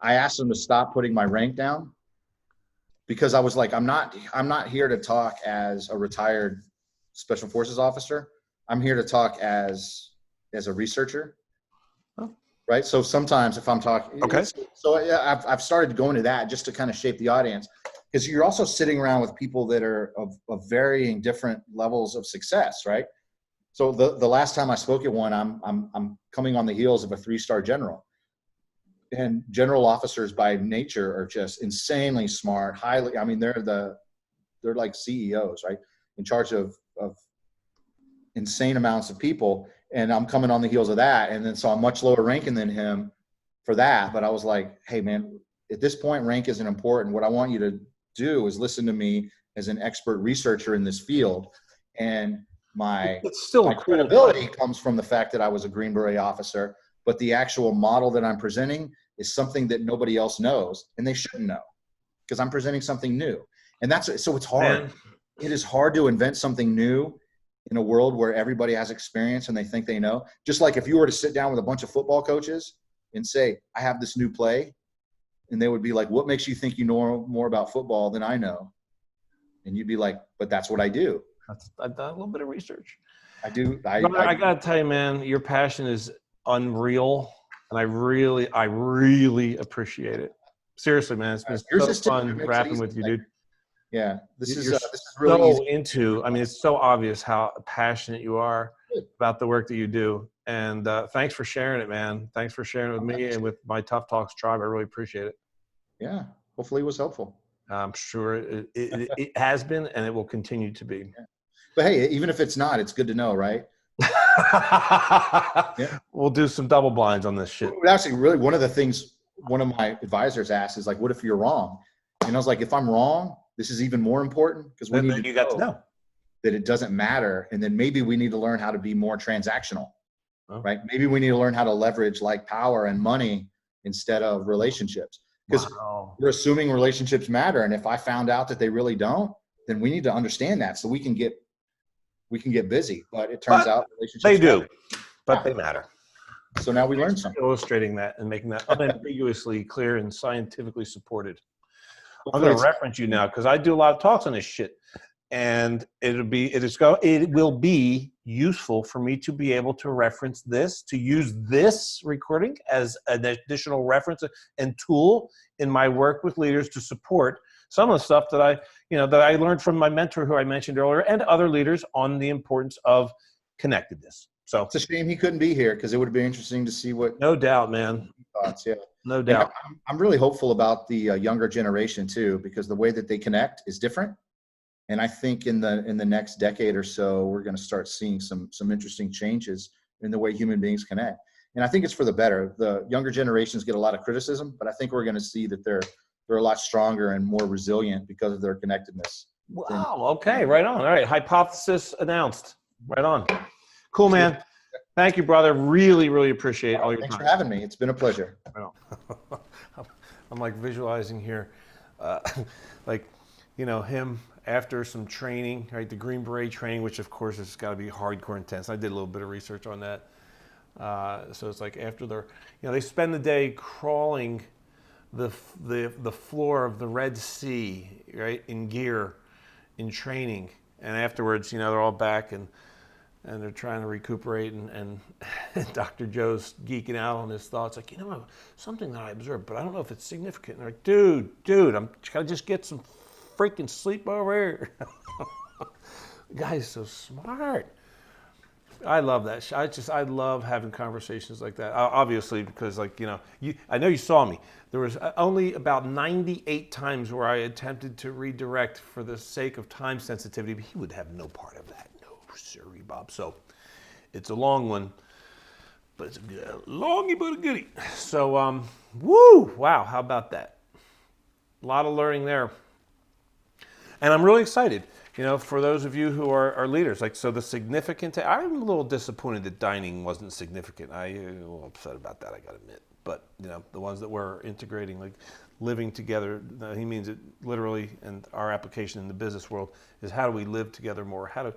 I asked them to stop putting my rank down, because I was like, I'm not here to talk as a retired special forces officer. I'm here to talk as a researcher. Oh. Right. So sometimes if I'm talking, so yeah, I've started going to that just to kind of shape the audience, because you're also sitting around with people that are of varying different levels of success. Right. So the last time I spoke at one, I'm coming on the heels of a 3-star general. And general officers by nature are just insanely smart, highly. I mean, they're like CEOs, right? In charge of insane amounts of people. And I'm coming on the heels of that. And then, so I'm much lower ranking than him for that. But I was like, hey man, at this point, rank isn't important. What I want you to do is listen to me as an expert researcher in this field. And my It's still a cool credibility comes from the fact that I was a Green Beret officer, but the actual model that I'm presenting is something that nobody else knows, and they shouldn't know because I'm presenting something new. And so it's hard. Man. It is hard to invent something new in a world where everybody has experience and they think they know. Just like if you were to sit down with a bunch of football coaches and say, I have this new play, and they would be like, what makes you think you know more about football than I know? And you'd be like, but that's what I do. I've done a little bit of research. I do. I got to tell you, man, your passion is unreal. And I really appreciate it. Seriously, man, it's been so fun rapping with you, dude. Yeah, this is really so easy. I mean, it's so obvious how passionate you are about the work that you do. And thanks for sharing it, man. Thanks for sharing it with me and with my Tough Talks tribe. I really appreciate it. Yeah, hopefully it was helpful. I'm sure it has been, and it will continue to be. Yeah. But hey, even if it's not, it's good to know, right? Yeah. We'll do some double blinds on this shit. Actually, really, one of the things one of my advisors asked is like, what if you're wrong? And I was like, if I'm wrong, this is even more important because we need to know that it doesn't matter. And then maybe we need to learn how to be more transactional, right? Maybe we need to learn how to leverage like power and money instead of relationships. Because we're assuming relationships matter. And if I found out that they really don't, then we need to understand that so we can get busy. But it turns out relationships they do, matter. but they matter. So now we learned something. Illustrating that and making that unambiguously clear and scientifically supported. I'm going to reference you now because I do a lot of talks on this shit, and it will be useful for me to be able to reference this, to use this recording as an additional reference and tool in my work with leaders to support some of the stuff that I learned from my mentor, who I mentioned earlier, and other leaders on the importance of connectedness. So it's a shame he couldn't be here because it would have been interesting to see what. No doubt, man. Thoughts, yeah. No doubt. I'm really hopeful about the younger generation too, because the way that they connect is different. And I think in the next decade or so, we're going to start seeing some interesting changes in the way human beings connect. And I think it's for the better. The younger generations get a lot of criticism, but I think we're going to see that they're a lot stronger and more resilient because of their connectedness. Wow. Okay. Right on. All right. Hypothesis announced. Right on. Cool, man. Thank you, brother. Really, really appreciate all your time. Thanks for having me. It's been a pleasure. I'm like visualizing here, him after some training, right? The Green Beret training, which of course has got to be hardcore intense. I did a little bit of research on that. So it's like after they spend the day crawling the floor of the Red Sea, right, in gear, in training, and afterwards, they're all back and they're trying to recuperate, and Dr. Joe's geeking out on his thoughts, like, something that I observed, but I don't know if it's significant. And they're like, dude, I'm gotta just get some freaking sleep over here. The guy's so smart. I love that. I love having conversations like that. Obviously, because I know you saw me. There was only about 98 times where I attempted to redirect for the sake of time sensitivity, but he would have no part of that. Sorry, Bob. So it's a long one, but it's a longy but a goodie. So, wow, how about that? A lot of learning there. And I'm really excited, for those of you who are leaders. So the significant, I'm a little disappointed that dining wasn't significant. I'm a little upset about that, I got to admit. But, the ones that we're integrating, like living together, he means it literally, and our application in the business world is how do we live together more? How do,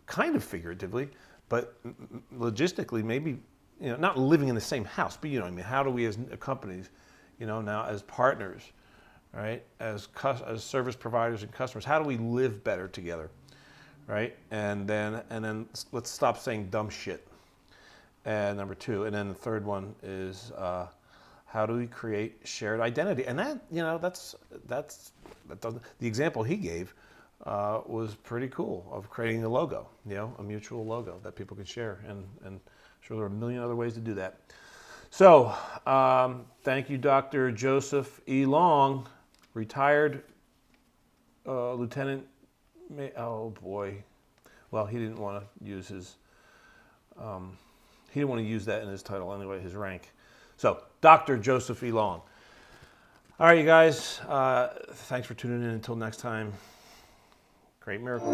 kind of figuratively, but logistically, maybe, not living in the same house, but how do we as companies, now as partners, right, as service providers and customers, how do we live better together, right? And then let's stop saying dumb shit. And number two, and then the third one is how do we create shared identity? And that, the example he gave was pretty cool, of creating a logo, a mutual logo that people can share. And I'm sure there are a million other ways to do that. So thank you, Dr. Joseph E. Long, retired lieutenant. Oh boy. Well, he didn't want to use his, he didn't want to use that in his title anyway, his rank. So Dr. Joseph E. Long. All right, you guys, thanks for tuning in. Until next time. Create miracles.